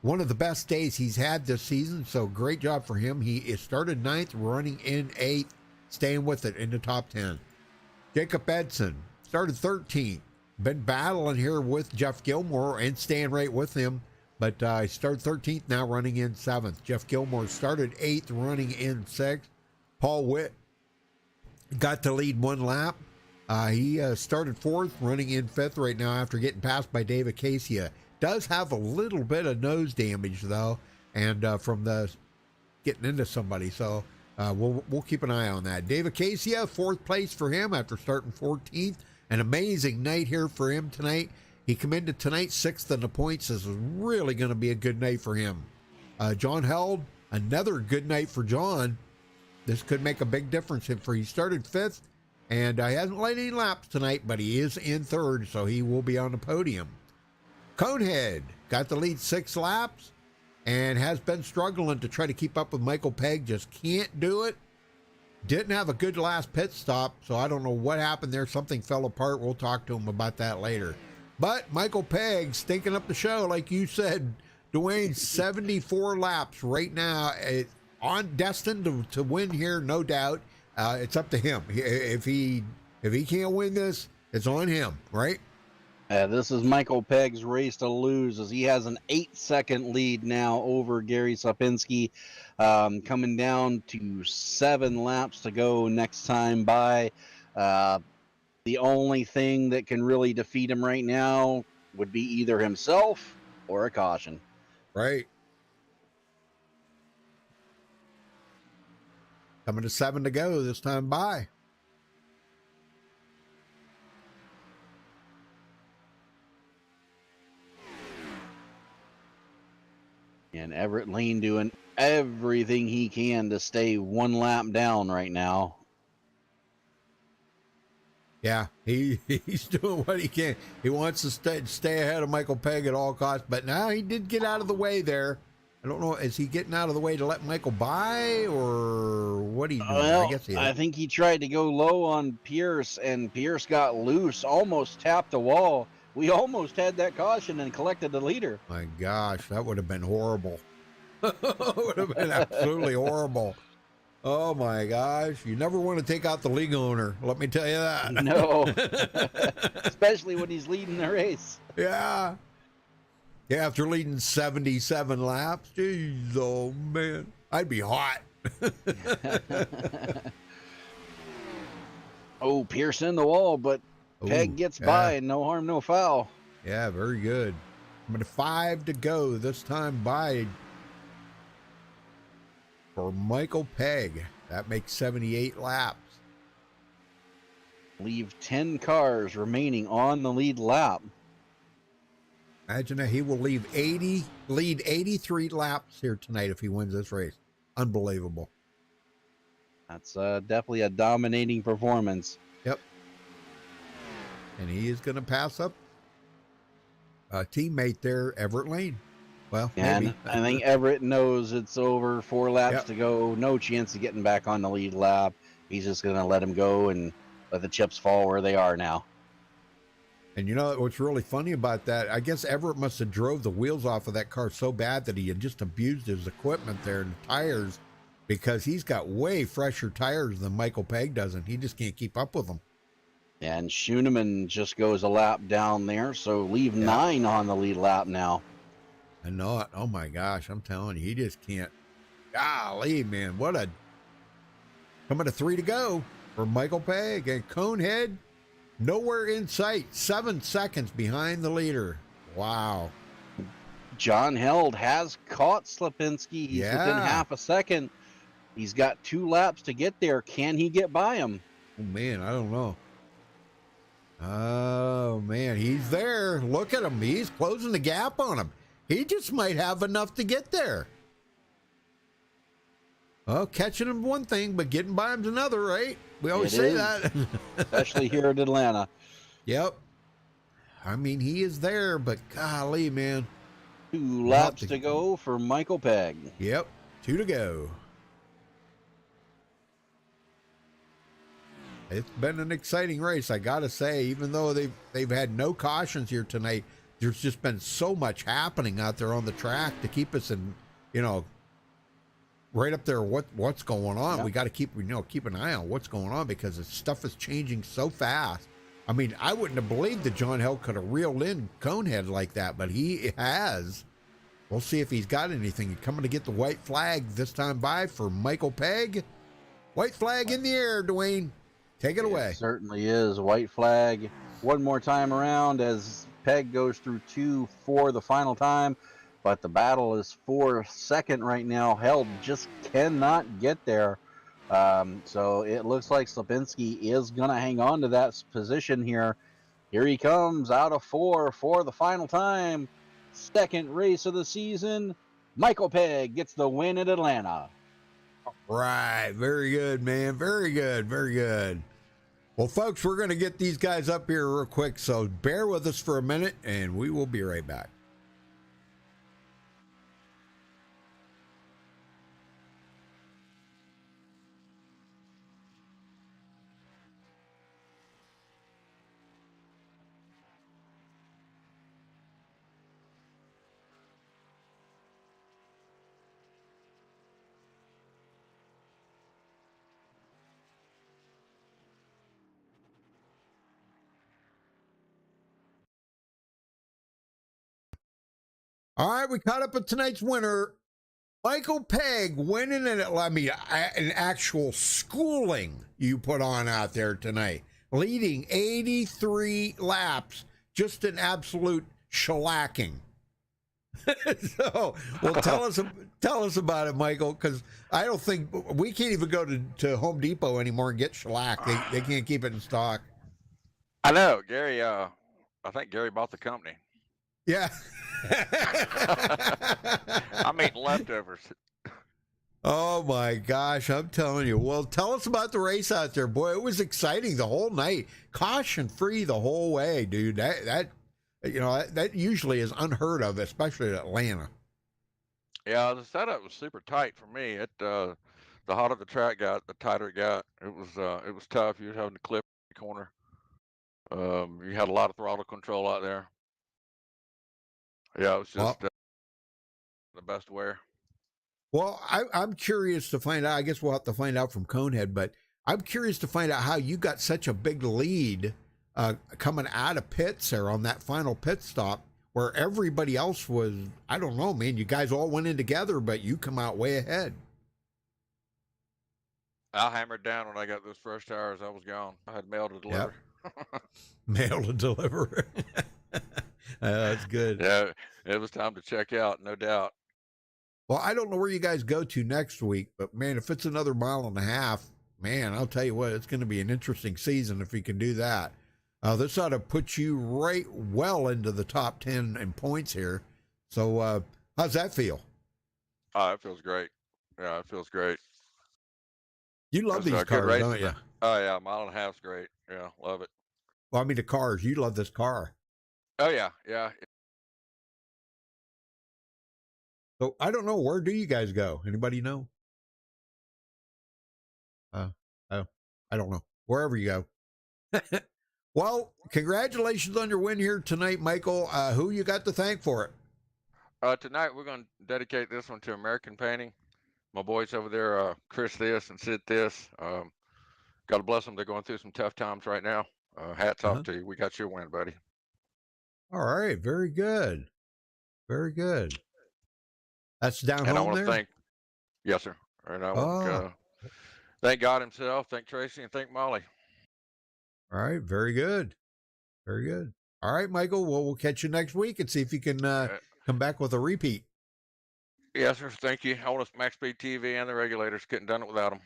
one of the best days he's had this season, so great job for him. He is started 9th, running in 8th, staying with it in the top 10. Jacob Edson started 13th. Been battling here with Jeff Gilmore and staying right with him. But he started 13th, now running in 7th. Jeff Gilmore started 8th, running in 6th. Paul Witt got to lead 1 lap. He started 4th, running in 5th right now after getting passed by David Casey. Does have a little bit of nose damage, though, and from the getting into somebody. So we'll keep an eye on that. David Casey, 4th place for him after starting 14th. An amazing night here for him tonight. He came into tonight 6th in the points. This is really going to be a good night for him. John Held, another good night for John. This could make a big difference. He started 5th, and he hasn't led any laps tonight, but he is in 3rd, so he will be on the podium. Conehead got the lead 6 laps and has been struggling to try to keep up with Michael Pegg. Just can't do it. Didn't have a good last pit stop, so I don't know what happened there. Something fell apart. We'll talk to him about that later. But Michael Pegg stinking up the show, like you said, Dwayne. 74 laps right now, on destined to win here, no doubt. It's up to him. If he can't win this, it's on him, right? This is Michael Pegg's race to lose, as he has an 8-second lead now over Gary Sapinski, coming down to 7 laps to go next time by. The only thing that can really defeat him right now would be either himself or a caution. Right. Coming to 7 to go this time by. And Everett Lane doing everything he can to stay 1 lap down right now. Yeah, he's doing what he can. He wants to stay ahead of Michael Pegg at all costs, but now he did get out of the way there. I don't know, is he getting out of the way to let Michael by, or what are you doing? Well, I guess he is. I think he tried to go low on Pierce, and Pierce got loose, almost tapped the wall. We almost had that caution and collected the leader. My gosh, that would have been horrible. Would have been absolutely horrible. Oh my gosh, you never want to take out the league owner, let me tell you that. No, especially when he's leading the race. Yeah. Yeah, after leading 77 laps, geez, oh man, I'd be hot. Oh, Pierce in the wall, but Pegg gets by, no harm, no foul. Yeah, very good. Number 5 to go this time by for Michael Pegg. That makes 78 laps. Leave 10 cars remaining on the lead lap. Imagine that he will lead 83 laps here tonight if he wins this race. Unbelievable. That's definitely a dominating performance. Yep. And he is going to pass up a teammate there, Everett Lane. Well, And maybe. I think Everett knows it's over, 4 laps to go. No chance of getting back on the lead lap. He's just going to let him go and let the chips fall where they are now. And you know what's really funny about that? I guess Everett must have drove the wheels off of that car so bad that he had just abused his equipment there and the tires, because he's got way fresher tires than Michael Pegg does, and he just can't keep up with them. And Schooneman just goes a lap down there, so leave 9 on the lead lap now. I know it. Oh my gosh, I'm telling you, he just can't. Golly, man, what a. Coming to 3 to go for Michael Pegg, and Conehead nowhere in sight, 7 seconds behind the leader. Wow. John Held has caught Slapinski. He's within half a second. He's got 2 laps to get there. Can he get by him? Oh man, I don't know. Oh man, he's there. Look at him. He's closing the gap on him. He just might have enough to get there. Well, catching him one thing, but getting by him's another, right? We always say that. Especially here at Atlanta. Yep. I mean, he is there, but golly, man. 2 laps to go for Michael Pegg. Yep. 2 to go. It's been an exciting race, I gotta say. Even though they've had no cautions here tonight, there's just been so much happening out there on the track to keep us in, right up there. What's going on? Yeah. We got to keep an eye on what's going on, because the stuff is changing so fast. I mean, I wouldn't have believed that John Held could have reeled in Conehead like that, but he has. We'll see if he's got anything. Coming to get the white flag this time by for Michael Pegg. White flag in the air, Dwayne. Take it away. It certainly is. White flag one more time around as Pegg goes through 2 for the final time. But the battle is for second right now. Held just cannot get there. So it looks like Slapinski is going to hang on to that position here. Here he comes out of 4 for the final time. Second race of the season. Michael Pegg gets the win at Atlanta. Right. Very good, man. Very good. Very good. Well, folks, we're going to get these guys up here real quick, so bear with us for a minute, and we will be right back. All right, we caught up with tonight's winner, Michael Pegg, winning an actual schooling you put on out there tonight, leading 83 laps, just an absolute shellacking. So, well, tell us about it, Michael, because I don't think we can't even go to Home Depot anymore and get shellac. They can't keep it in stock. I know, Gary. I think Gary bought the company. Yeah. I'm eating leftovers. Oh my gosh, I'm telling you. Well, tell us about the race out there, boy. It was exciting the whole night, caution free the whole way, dude. That usually is unheard of, especially at Atlanta. Yeah, the setup was super tight for me. The hotter the track got, the tighter it got. It was tough. You were having to clip the corner. You had a lot of throttle control out there. Yeah, it was just the best wear. Well, I'm curious to find out. I guess we'll have to find out from Conehead, but I'm curious to find out how you got such a big lead coming out of pits there on that final pit stop where everybody else was, I don't know, man. You guys all went in together, but you come out way ahead. I hammered down when I got those first tires. I was gone. I had mail to deliver. Yep. Mail to deliver. That's good. Yeah, it was time to check out, no doubt. Well, I don't know where you guys go to next week, but man, if it's another mile and a half, man, I'll tell you what, it's going to be an interesting season if you can do that. This ought to put you right well into the top 10 in points here. So how's that feel? Oh, it feels great. Yeah, it feels great. You love these cars, don't you? Oh, yeah, mile and a half's great. Yeah, love it. Well, I mean, the cars. You love this car. Oh, yeah, yeah. So I don't know. Where do you guys go? Anybody know? I don't know. Wherever you go. Well, congratulations on your win here tonight, Michael. Who you got to thank for it? Tonight we're going to dedicate this one to American Painting. My boys over there, Chris this and Sid this. God bless them. They're going through some tough times right now. Hats off to you. We got your win, buddy. All right. Very good. Very good. That's down and home I want there? to thank, yes, sir. And I want to thank God himself, thank Tracy, and thank Molly. All right. Very good. Very good. All right, Michael. Well, we'll catch you next week and see if you can come back with a repeat. Yes, sir. Thank you. I want to MaxspeedTV and the regulators. Couldn't done it without them.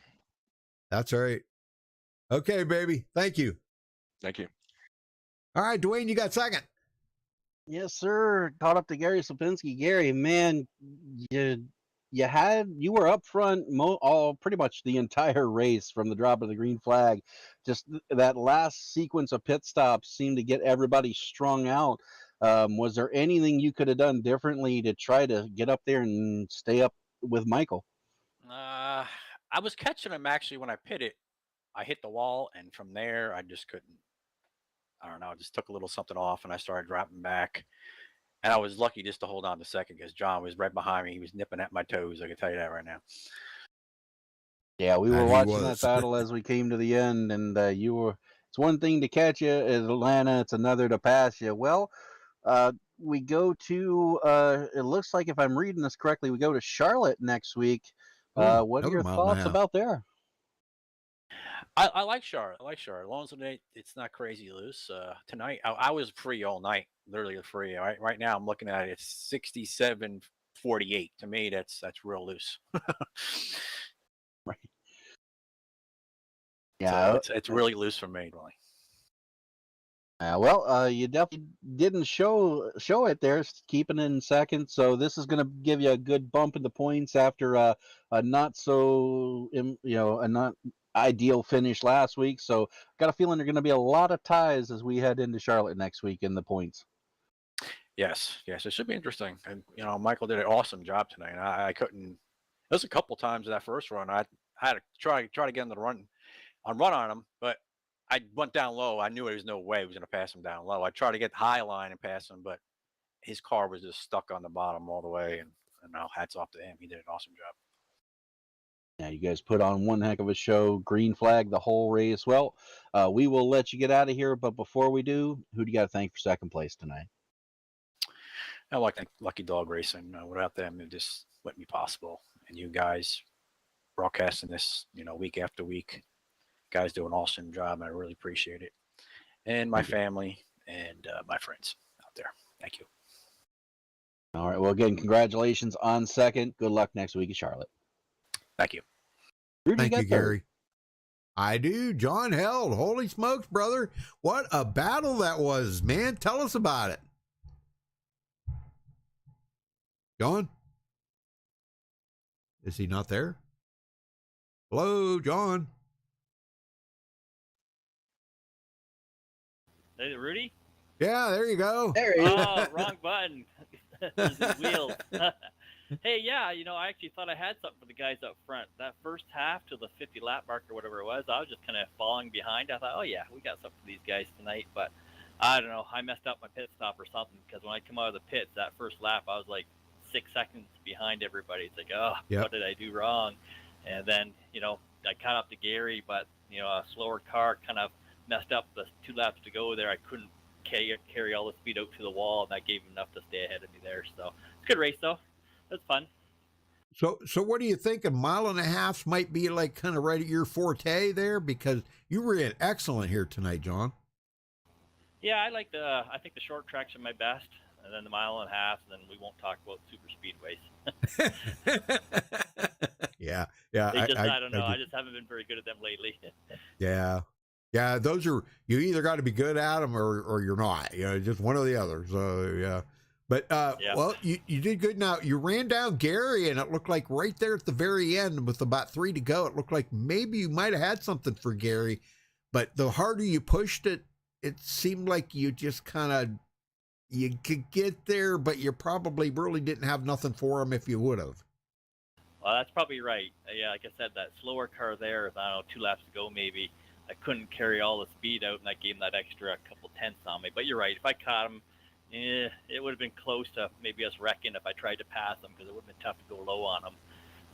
That's all right. Okay, baby. Thank you. Thank you. All right, Dwayne, you got second. Yes, sir. Caught up to Gary Slipinski. Gary, man, you were up front pretty much the entire race from the drop of the green flag. Just that last sequence of pit stops seemed to get everybody strung out. Was there anything you could have done differently to try to get up there and stay up with Michael? I was catching him actually when I pitted. I hit the wall, and from there I just couldn't. I don't know. I just took a little something off, and I started dropping back. And I was lucky just to hold on to second because John was right behind me. He was nipping at my toes. I can tell you that right now. Yeah, we were watching that battle as we came to the end, and it's one thing to catch you at Atlanta. It's another to pass you. Well, we go to, it looks like if I'm reading this correctly, we go to Charlotte next week. What are your thoughts about there? I like Charlotte. As long as it's not crazy loose. Tonight, I was free all night, literally free. Right now, I'm looking at it. It's 67-48. To me, that's real loose. Right. Yeah, so it's really loose for me, really. Well, you definitely didn't show it there, keeping in second. So this is going to give you a good bump in the points after a not so, a not ideal finish last week. So got a feeling there are going to be a lot of ties as we head into Charlotte next week in the points. Yes, it should be interesting. And Michael did an awesome job tonight. I couldn't. There's a couple times in that first run I had to try to get him to run on him, but I went down low. I knew there was no way he was going to pass him down low. I tried to get high line and pass him, but his car was just stuck on the bottom all the way. And now hats off to him. He did an awesome job. Yeah, you guys put on one heck of a show. Green flag the whole race. Well, we will let you get out of here, but before we do, who do you got to thank for second place tonight? I like Lucky Dog Racing. Without them, it just wouldn't be possible. And you guys broadcasting this, week after week, guys do an awesome job. And I really appreciate it. And my family and my friends out there. Thank you. All right. Well, again, congratulations on second. Good luck next week at Charlotte. Thank you. Rudy, Thank you, got third. Gary. I do. John Held. Holy smokes, brother. What a battle that was, man. Tell us about it. John? Is he not there? Hello, John. Hey, Rudy? Yeah, there you go. There he is. Oh, wrong button. This is wheels. Hey, yeah, I actually thought I had something for the guys up front. That first half to the 50 lap mark or whatever it was, I was just kind of falling behind. I thought, oh, yeah, we got something for these guys tonight. But I don't know. I messed up my pit stop or something because when I come out of the pits, that first lap, I was like 6 seconds behind everybody. It's like, oh, What did I do wrong? And then, I caught up to Gary, but, a slower car kind of messed up the 2 laps to go there. I couldn't carry all the speed out to the wall, and that gave him enough to stay ahead of me there. So it's a good race, though. That's fun. So what do you think? A mile and a half might be like kind of right at your forte there, because you ran excellent here tonight, John. Yeah, I think the short tracks are my best, and then the mile and a half, and then we won't talk about super speedways. Yeah. I don't know. I just haven't been very good at them lately. Yeah. Those are, you either got to be good at them or you're not. Just one or the other. So yeah. But well, you did good. Now you ran down Gary, and it looked like right there at the very end, with about 3 to go, it looked like maybe you might have had something for Gary. But the harder you pushed it, it seemed like you just you could get there, but you probably really didn't have nothing for him if you would have. Well, that's probably right. Yeah, like I said, that slower car there, I don't know, 2 laps to go maybe, I couldn't carry all the speed out, and that gave him that extra couple tenths on me. But you're right. If I caught him, it would have been close to maybe us wrecking if I tried to pass him, because it would have been tough to go low on him.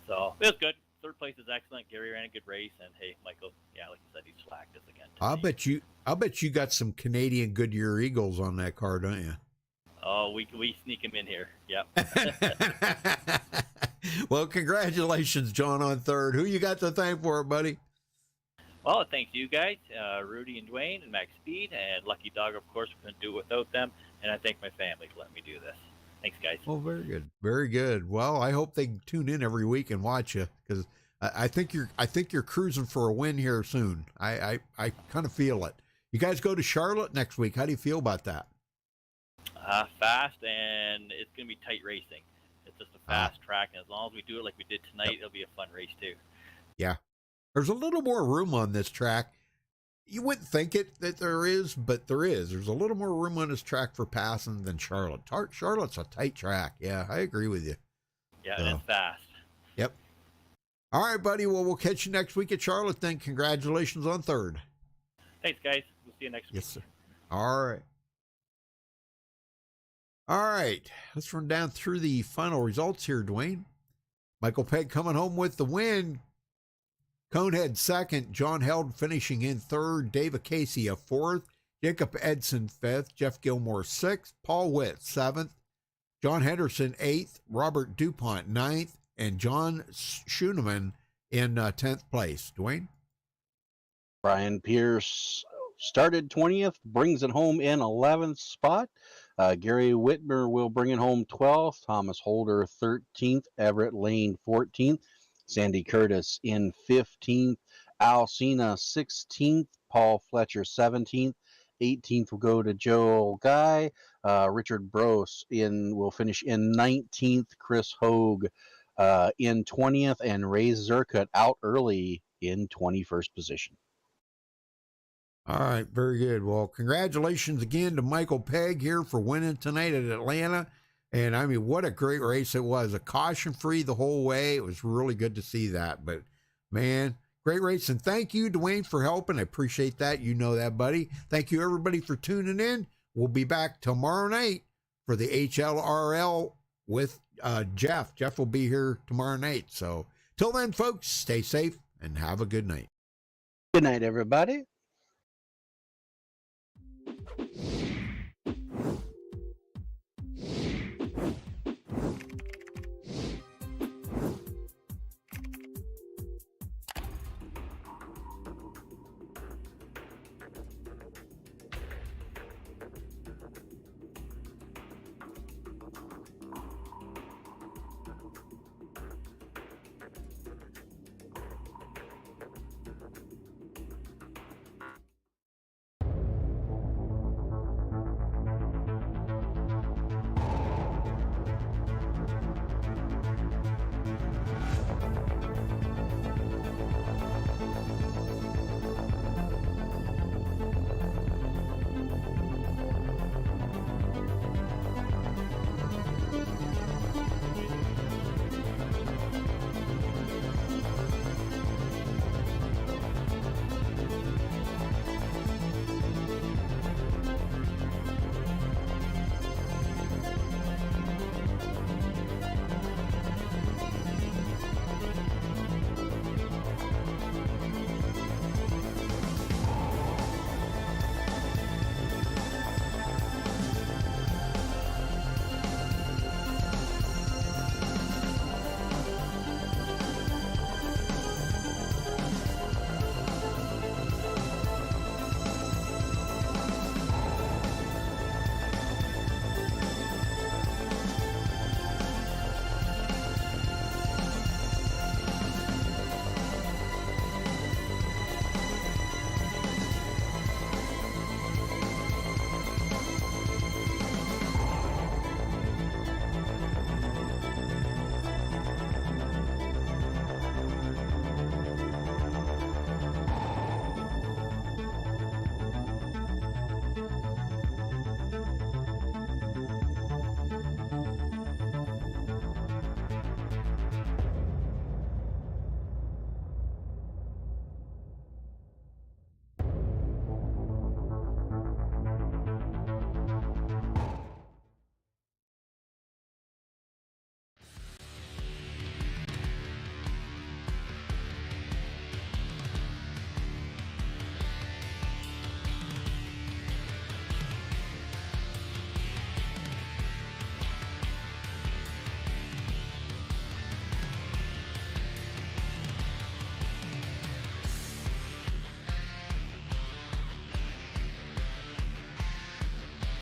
So it was good. Third place is excellent. Gary ran a good race, and hey, Michael, yeah, like you said, he slacked us again today. I'll bet you got some Canadian Goodyear Eagles on that car, don't you? Oh, we sneak him in here. Yep. Well, congratulations, John, on third. Who you got to thank for it, buddy? Well, thanks to you guys, Rudy and Dwayne and Max Speed and Lucky Dog, of course. We couldn't do it without them. And I thank my family for letting me do this. Thanks, guys. Oh, very good. Very good. Well, I hope they tune in every week and watch you, because I think you're cruising for a win here soon. I kind of feel it. You guys go to Charlotte next week. How do you feel about that? Fast, and it's going to be tight racing. It's just a fast track, and as long as we do it like we did tonight, it'll be a fun race too. Yeah. There's a little more room on this track. You wouldn't think it that there is, but there is. There's a little more room on this track for passing than Charlotte. Charlotte's a tight track. Yeah, I agree with you. Yeah, and it's fast. Yep. All right, buddy. Well, we'll catch you next week at Charlotte then. Congratulations on third. Thanks, guys. We'll see you next week. Yes, sir. All right. All right. Let's run down through the final results here, Dwayne. Michael Pegg coming home with the win. Conehead second, John Held finishing in third, David Casey a fourth, Jacob Edson fifth, Jeff Gilmore sixth, Paul Witt seventh, John Henderson eighth, Robert DuPont ninth, and John Schooneman in 10th place. Dwayne? Brian Pierce started 20th, brings it home in 11th spot. Gary Whitmer will bring it home 12th, Thomas Holder 13th, Everett Lane 14th, Sandy Curtis in 15th, Al Cena 16th, Paul Fletcher 17th, 18th will go to Joel Guy, Richard Brose will finish in 19th, Chris Hogue in 20th, and Ray Zerkut out early in 21st position. All right, very good. Well, congratulations again to Michael Pegg here for winning tonight at Atlanta. And I mean, what a great race it was. A caution free the whole way. It was really good to see that. But man, great race. And thank you, Dwayne, for helping. I appreciate that. You know that, buddy. Thank you, everybody, for tuning in. We'll be back tomorrow night for the HLRL with Jeff. Jeff will be here tomorrow night. So till then, folks, stay safe and have a good night. Good night, everybody.